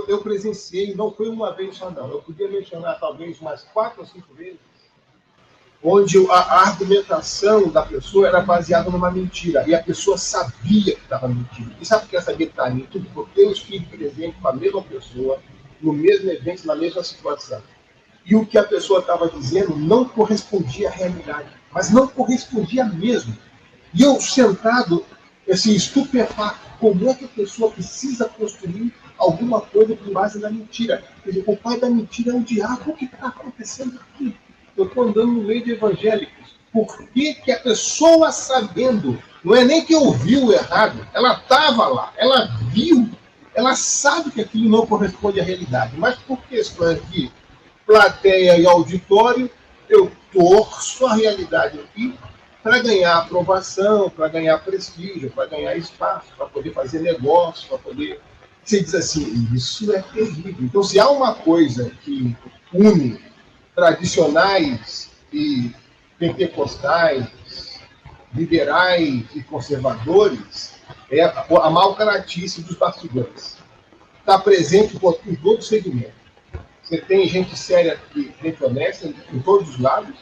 Eu presenciei, não foi uma vez só não, eu podia mencionar talvez umas 4 ou 5 vezes, onde a argumentação da pessoa era baseada numa mentira, e a pessoa sabia que estava mentindo. E sabe por que ela sabia que estava mentindo? Porque eu estive, por exemplo, com a mesma pessoa, no mesmo evento, na mesma situação. E o que a pessoa estava dizendo não correspondia à realidade, mas não correspondia mesmo. E eu sentado, assim, estupefato, como é que a pessoa precisa construir alguma coisa com base na mentira? Quer dizer, o pai da mentira é o diabo. O que está acontecendo aqui? Eu estou andando no meio de evangélicos. Por que, que a pessoa sabendo, não é nem que ouviu errado, ela estava lá, ela viu, ela sabe que aquilo não corresponde à realidade, mas por questões de plateia e auditório, eu torço a realidade aqui para ganhar aprovação, para ganhar prestígio, para ganhar espaço, para poder fazer negócio, para poder... Você diz assim, isso é terrível. Então, se há uma coisa que une tradicionais e pentecostais, liberais e conservadores, é a mal-caratice dos bastidores. Está presente em todo segmento. Você tem gente séria e gente honesta em todos os lados,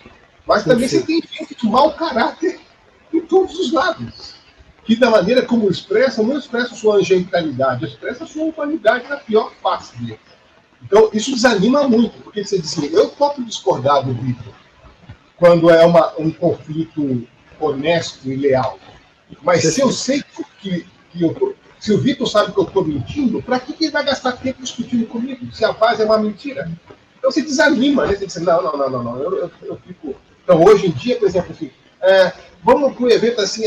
mas também você tem gente de mau caráter em todos os lados. Que da maneira como expressa, não expressa sua angelicalidade, expressa sua humanidade na pior face dele. Então, isso desanima muito, porque você diz assim, eu posso discordar do Vitor quando é um conflito honesto e leal. Mas se eu sei que se o Vitor sabe que eu estou mentindo, para que ele vai gastar tempo discutindo comigo? Se a base é uma mentira. Então você desanima, né? Você diz, não, eu fico... Então, hoje em dia, por exemplo, assim, vamos para um evento assim,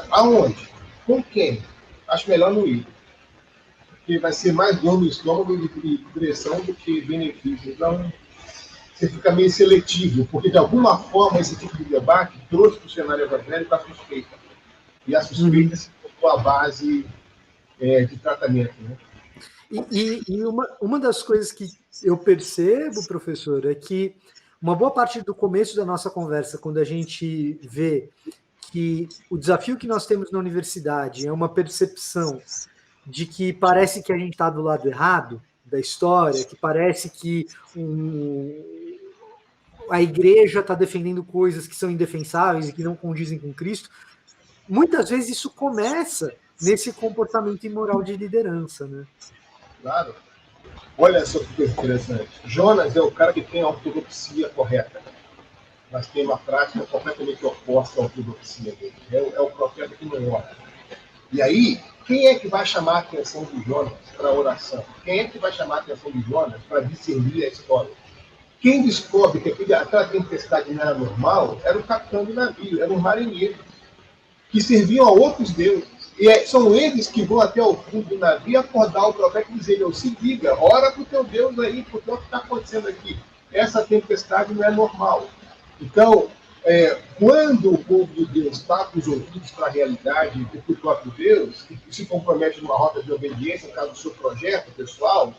aonde? Com quem? Acho melhor não ir. Porque vai ser mais dor no estômago e pressão do que benefício. Então, você fica meio seletivo, porque de alguma forma esse tipo de debate trouxe para o cenário evangélico a suspeita. E a suspeita se tornou a base de tratamento. Né? E uma das coisas que eu percebo, professor, é que uma boa parte do começo da nossa conversa, quando a gente vê que o desafio que nós temos na universidade é uma percepção de que parece que a gente está do lado errado da história, que parece que a igreja está defendendo coisas que são indefensáveis e que não condizem com Cristo. Muitas vezes isso começa nesse comportamento imoral de liderança, né? Claro. Olha só que coisa interessante. Jonas é o cara que tem a ortodoxia correta, mas tem uma prática completamente oposta à ortodoxia dele. É o profeta que não ora. E aí, quem é que vai chamar a atenção de Jonas para a oração? Quem é que vai chamar a atenção de Jonas para discernir a história? Quem descobre que aquela tempestade não era normal era o capitão do navio, eram os marinheiros, que serviam a outros deuses. E são eles que vão até o fundo do navio acordar o profeta e dizer, se liga, ora para o teu Deus aí, porque o que está acontecendo aqui? Essa tempestade não é normal. Então, quando o povo de Deus está com os ouvidos para a realidade do próprio Deus, e se compromete numa rota de obediência, no caso do seu projeto pessoal,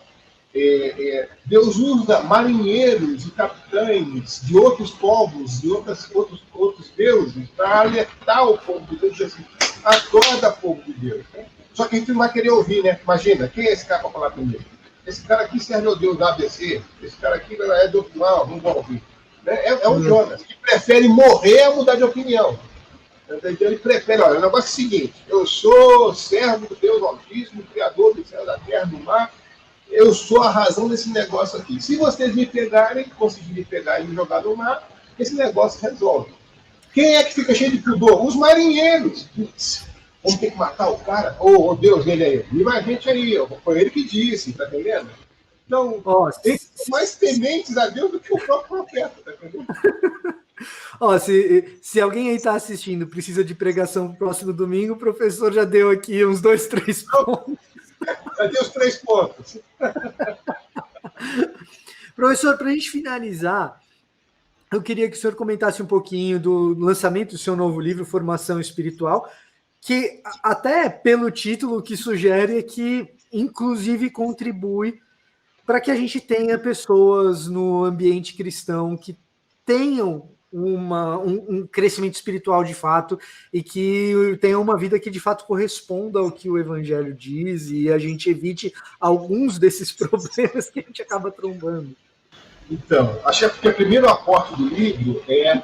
Deus usa marinheiros e capitães de outros povos, de outros deuses, para alertar o povo de Deus, assim, acorda, povo de Deus. Né? Só que a gente não vai querer ouvir, né? Imagina, quem é esse cara para falar comigo? Esse cara aqui serve ao Deus da ABC, esse cara aqui é do... Não vou ouvir. É o Jonas, que prefere morrer a mudar de opinião. Ele prefere, olha, o negócio é o seguinte, eu sou servo do Deus Altíssimo, Criador do céu, da terra, do mar, eu sou a razão desse negócio aqui. Se vocês me pegarem, conseguirem pegar e me jogar no mar, esse negócio resolve. Quem é que fica cheio de pudor? Os marinheiros. vamos ter que matar o cara? Oh, Deus, ele é ele. E a gente aí, foi ele que disse, tá entendendo? Então, eles são mais tementes a Deus do que o próprio profeta, tá entendendo? Se alguém aí está assistindo precisa de pregação pro próximo domingo, o professor já deu aqui uns 2, 3 pontos. Já deu os 3 pontos. Professor, para a gente finalizar, eu queria que o senhor comentasse um pouquinho do lançamento do seu novo livro, Formação Espiritual, que até pelo título que sugere é que, inclusive, contribui para que a gente tenha pessoas no ambiente cristão que tenham um crescimento espiritual de fato e que tenham uma vida que de fato corresponda ao que o Evangelho diz e a gente evite alguns desses problemas que a gente acaba trombando. Então, acho que o primeiro aporte do livro é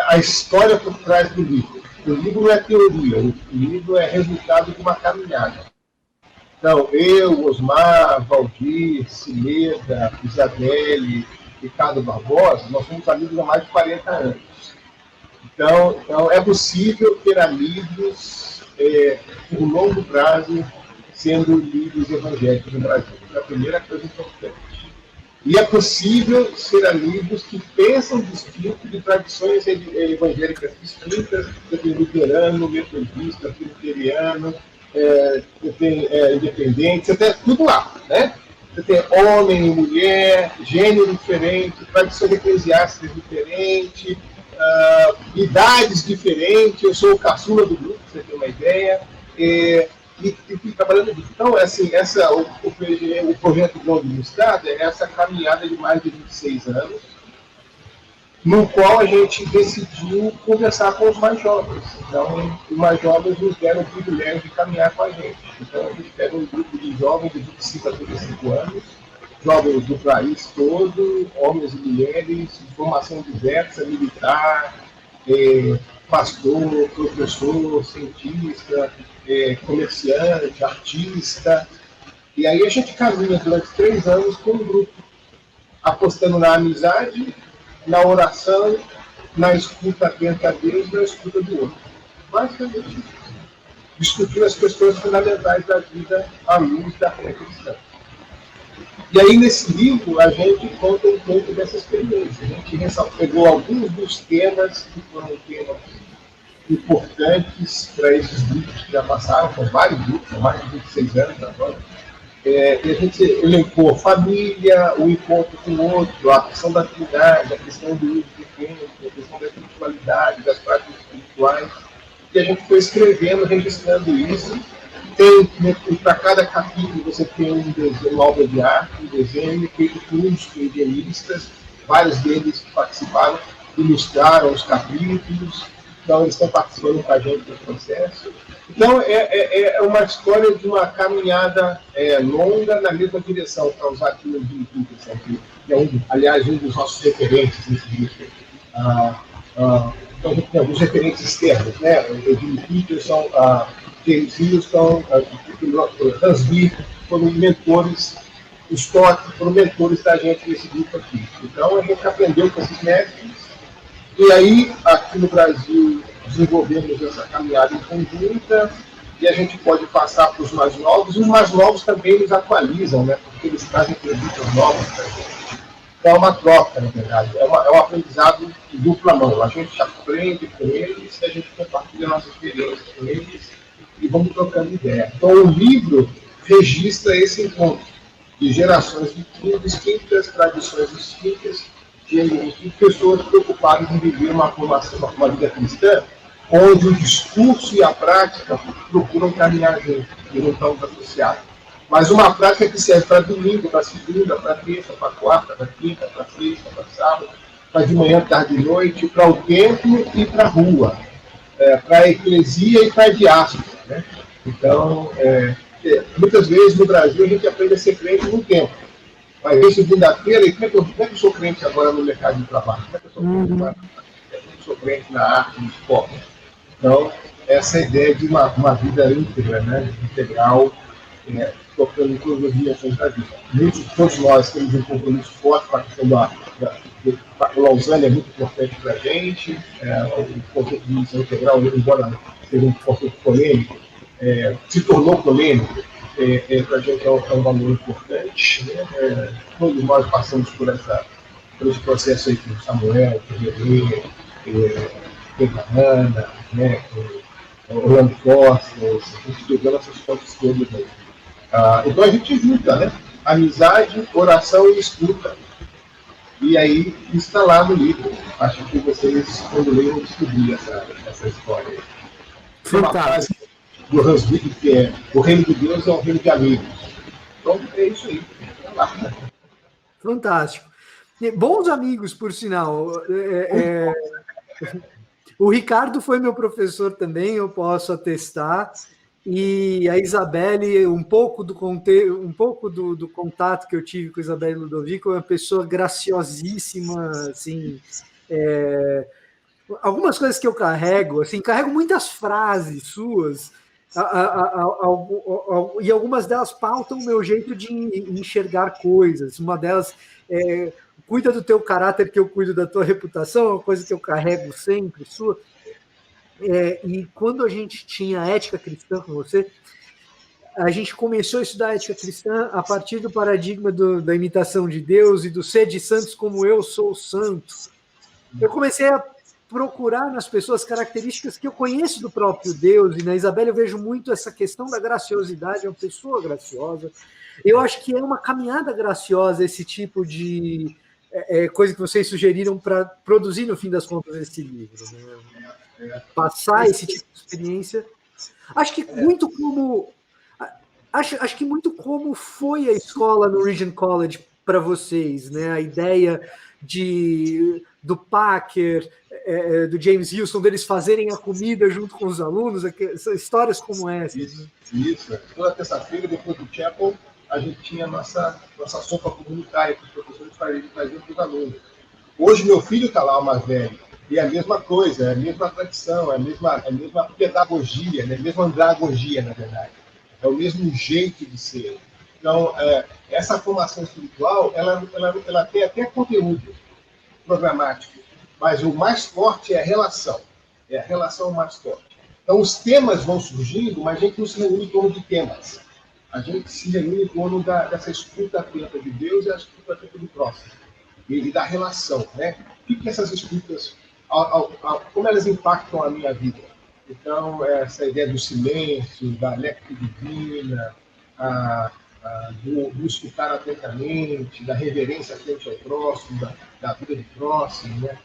a história por trás do livro. O livro não é teoria, o livro é resultado de uma caminhada. Então, eu, Osmar, Valdir, Cileda, Isabelle, Ricardo Barbosa, nós somos amigos há mais de 40 anos. Então é possível ter amigos por longo prazo sendo líderes evangélicos no Brasil. É a primeira coisa importante. E é possível ser amigos que pensam distinto de tradições evangélicas distintas. Você tem luterano, metodista, presbiteriano, independente, você tem tudo lá, né? Você tem homem e mulher, gênero diferente, tradições eclesiásticas diferentes, idades diferentes. Eu sou o caçula do grupo, pra você ter uma ideia. E trabalhando nisso. Então, assim, o projeto Grão de Mostarda é essa caminhada de mais de 26 anos, no qual a gente decidiu conversar com os mais jovens. Então, os mais jovens nos deram o privilégio de caminhar com a gente. Então, a gente pega um grupo de jovens de 25 a 35 anos, jovens do país todo, homens e mulheres, de formação diversa, militar, pastor, professor, cientista, comerciante, artista. E aí a gente caminha durante 3 anos com um grupo, apostando na amizade, na oração, na escuta atenta a Deus e na escuta do outro. Basicamente, discutindo as questões fundamentais da vida à luz da fé cristã. E aí, nesse livro, a gente conta um pouco dessa experiência. A gente pegou alguns dos temas que foram temas importantes para esses grupos que já passaram, por vários grupos, há mais de 26 anos agora. E a gente elencou família, o encontro com o outro, a questão da Trindade, a questão do uso do tempo, a questão da espiritualidade, das práticas espirituais. E a gente foi escrevendo, registrando isso. Para cada capítulo você tem um desenho, uma obra de arte, um desenho feito por uns desenhistas, vários deles que participaram, ilustraram os capítulos. Então, eles estão participando com a gente do processo. Então, é uma história de uma caminhada longa na mesma direção, para usar aqui o Jimmy Peterson, que é, aliás, um dos nossos referentes nesse livro. Então, a gente tem alguns referentes externos, né? O Jimmy Peterson, James Houston, Hans Lee, foram mentores, os Stott foram mentores da gente nesse grupo aqui. Então, a gente aprendeu com esses mestres. E aí, aqui no Brasil, desenvolvemos essa caminhada em conjunta e a gente pode passar para os mais novos. E os mais novos também nos atualizam, né? Porque eles trazem perguntas novas para a gente. É uma troca, na verdade. É um aprendizado de dupla mão. A gente aprende com eles e a gente compartilha nossas experiências com eles e vamos trocando ideia. Então, o livro registra esse encontro de gerações distintas, tradições distintas, de pessoas preocupadas em viver uma vida cristã, onde o discurso e a prática procuram caminhar juntos, e não estão associados. Mas uma prática que serve para domingo, para segunda, para terça, para quarta, para quinta, para sexta, para sábado, para de manhã, tarde e noite, para o templo e para a rua, para a eclesia e para a diáspora. Né? Então, muitas vezes no Brasil a gente aprende a ser crente no templo. Vai ver segunda-feira, e como é que eu sou crente agora no mercado de trabalho? Como é que eu sou crente agora? Como é que eu sou crente na arte, no esporte? Então, essa é a ideia de uma vida íntegra, né? Integral, tocando em todas as dimensões da vida. Todos nós temos um compromisso forte com a questão O Lausanne é muito importante para a gente, o conceito de missão integral, embora seja um conceito polêmico, se tornou polêmico, para a gente é um valor importante. Né? Todos nós passamos por esse processo aí com Samuel, com o Renê, com a Ana, né? Com o Orlando Costa, a gente estudando essas fontes todas aí. Então a gente junta, né? Amizade, oração e escuta. E aí está lá no livro. Acho que vocês, quando leiam, descobrir essa história. Tem uma frase do Hans Wick que é: o reino de Deus é um reino de amigos. Então é isso aí. Fantástico. Bons amigos, por sinal. O Ricardo foi meu professor também, eu posso atestar. E a Isabelle, um pouco do contato que eu tive com a Isabelle Ludovico, é uma pessoa graciosíssima, assim, algumas coisas que eu carrego, assim, carrego muitas frases suas, e algumas delas pautam o meu jeito de enxergar coisas. Uma delas é: cuida do teu caráter que eu cuido da tua reputação, é uma coisa que eu carrego sempre, sua. E quando a gente tinha ética cristã com você, a gente começou a estudar ética cristã a partir do paradigma da imitação de Deus e do ser de santos como eu sou santo. Eu comecei a procurar nas pessoas características que eu conheço do próprio Deus, e na Isabelle eu vejo muito essa questão da graciosidade, é uma pessoa graciosa. Eu acho que é uma caminhada graciosa esse tipo de coisa que vocês sugeriram para produzir, no fim das contas, esse livro, né? Passar esse tipo de experiência. Acho que muito como foi a escola no Regent College para vocês, né? A ideia do Packer, do James Houston, deles fazerem a comida junto com os alunos, histórias como essa. Isso. Toda terça-feira, depois do chapel, a gente tinha nossa sopa comunitária que os professores faziam para os alunos. Hoje meu filho está lá, o mais velho, e é a mesma coisa, é a mesma tradição, é a mesma pedagogia, né? A mesma andragogia, na verdade. É o mesmo jeito de ser. Então, essa formação espiritual, ela tem até conteúdo programático, mas o mais forte é a relação. É a relação mais forte. Então, os temas vão surgindo, mas a gente não se reúne em torno de temas. A gente se reúne em torno dessa escuta atenta de Deus e a escuta atenta do próximo. E da relação, né? O que essas escutas, como elas impactam a minha vida? Então, essa ideia do silêncio, da léxica divina, do escutar atentamente, da reverência frente ao próximo, da vida do próximo, né?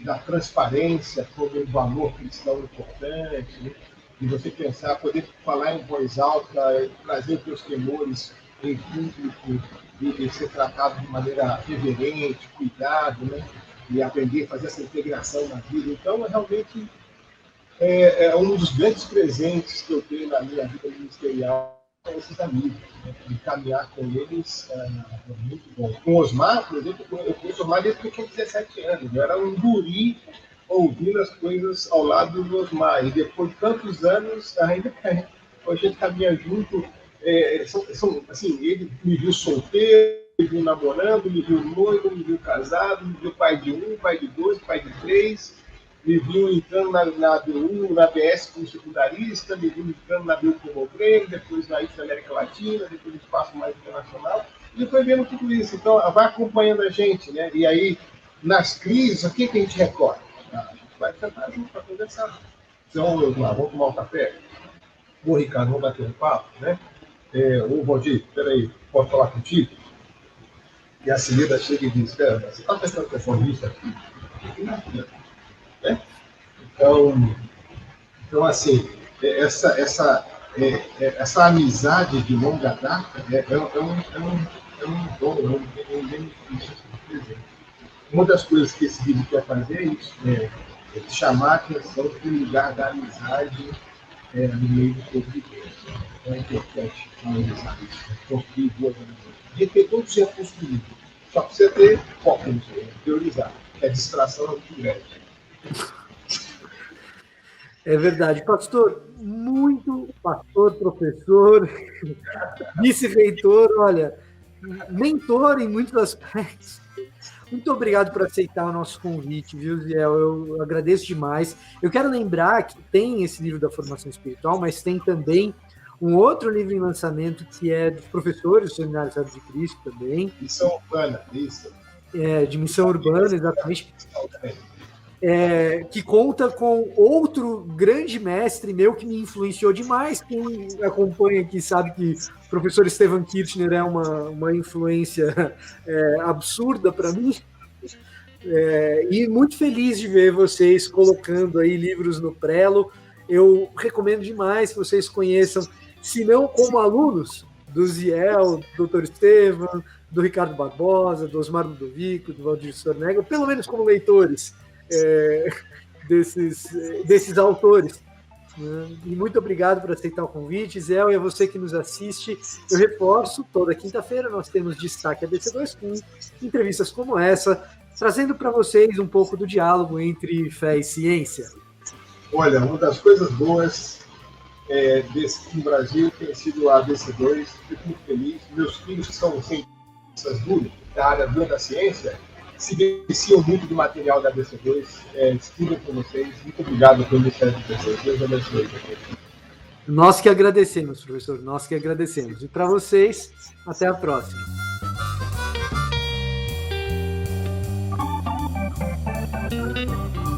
Da transparência como um valor cristão importante, né? De você pensar, poder falar em voz alta, trazer os teus temores em público e ser tratado de maneira reverente, cuidado, né? E aprender a fazer essa integração na vida. Então, realmente, é um dos grandes presentes que eu tenho na minha vida ministerial com esses amigos, né? E caminhar com eles é muito bom. Com o Osmar, por exemplo, eu conheço o Osmar desde que eu tinha 17 anos. Eu era um guri ouvindo as coisas ao lado do Osmar. E depois de tantos anos, ainda a gente caminha junto. Assim, ele me viu solteiro, me viu namorando, me viu noivo, me viu casado, me viu pai de 1, pai de 2, pai de 3, me viu entrando na BU, na BS como secundarista, me viu entrando na BU como obreiro, depois na IFA América Latina, depois no espaço mais internacional, e foi vendo tudo isso. Então, vai acompanhando a gente, né? E aí, nas crises, o que a gente recorre? A gente vai sentar junto para conversar. Então, vamos tomar um café? Ô, Ricardo, vamos bater um papo, né? Ô, Valdir, peraí, posso falar contigo? E a Celida chega e diz: Espera, você está prestando atenção nisso aqui? Né? Então, assim, essa amizade de longa data é um dom, é um benefício presente. Uma das coisas que esse livro quer fazer é isso, chamar a atenção para o lugar da amizade no meio do povo de Deus. É importante analisar isso, construir boas amizades. A gente tem todos os recursos do livro, só precisa ter foco nisso, priorizar. A distração é muito grande. É verdade. Pastor, professor, vice-reitor, olha, mentor em muitos aspectos. Muito obrigado por aceitar o nosso convite, viu, Ziel? Eu agradeço demais. Eu quero lembrar que tem esse livro da formação espiritual, mas tem também um outro livro em lançamento que é dos professores do Seminário Servo de Cristo também. Missão Urbana, isso. De Missão Urbana, exatamente. Que conta com outro grande mestre meu que me influenciou demais. Quem acompanha aqui sabe que o professor Stephen Kirchner é uma influência absurda para mim. E muito feliz de ver vocês colocando aí livros no Prelo. Eu recomendo demais que vocês conheçam, se não como alunos, do Ziel, do Dr. Estevam, do Ricardo Barbosa, do Osmar Ludovico, do Valdir Sornega, pelo menos como leitores desses autores. E muito obrigado por aceitar o convite, Ziel, e a você que nos assiste. Eu reforço, toda quinta-feira nós temos Destaque ABC2 com entrevistas como essa, trazendo para vocês um pouco do diálogo entre fé e ciência. Olha, uma das coisas boas no Brasil tem sido a ABC2, fico muito feliz. Meus filhos, que são cientistas da área da ciência, se beneficiam muito do material da ABC2, estudam com vocês. Muito obrigado pelo Ministério de Pessoas. Deus abençoe. Nós que agradecemos, professor, nós que agradecemos. E para vocês, até a próxima. Thank you.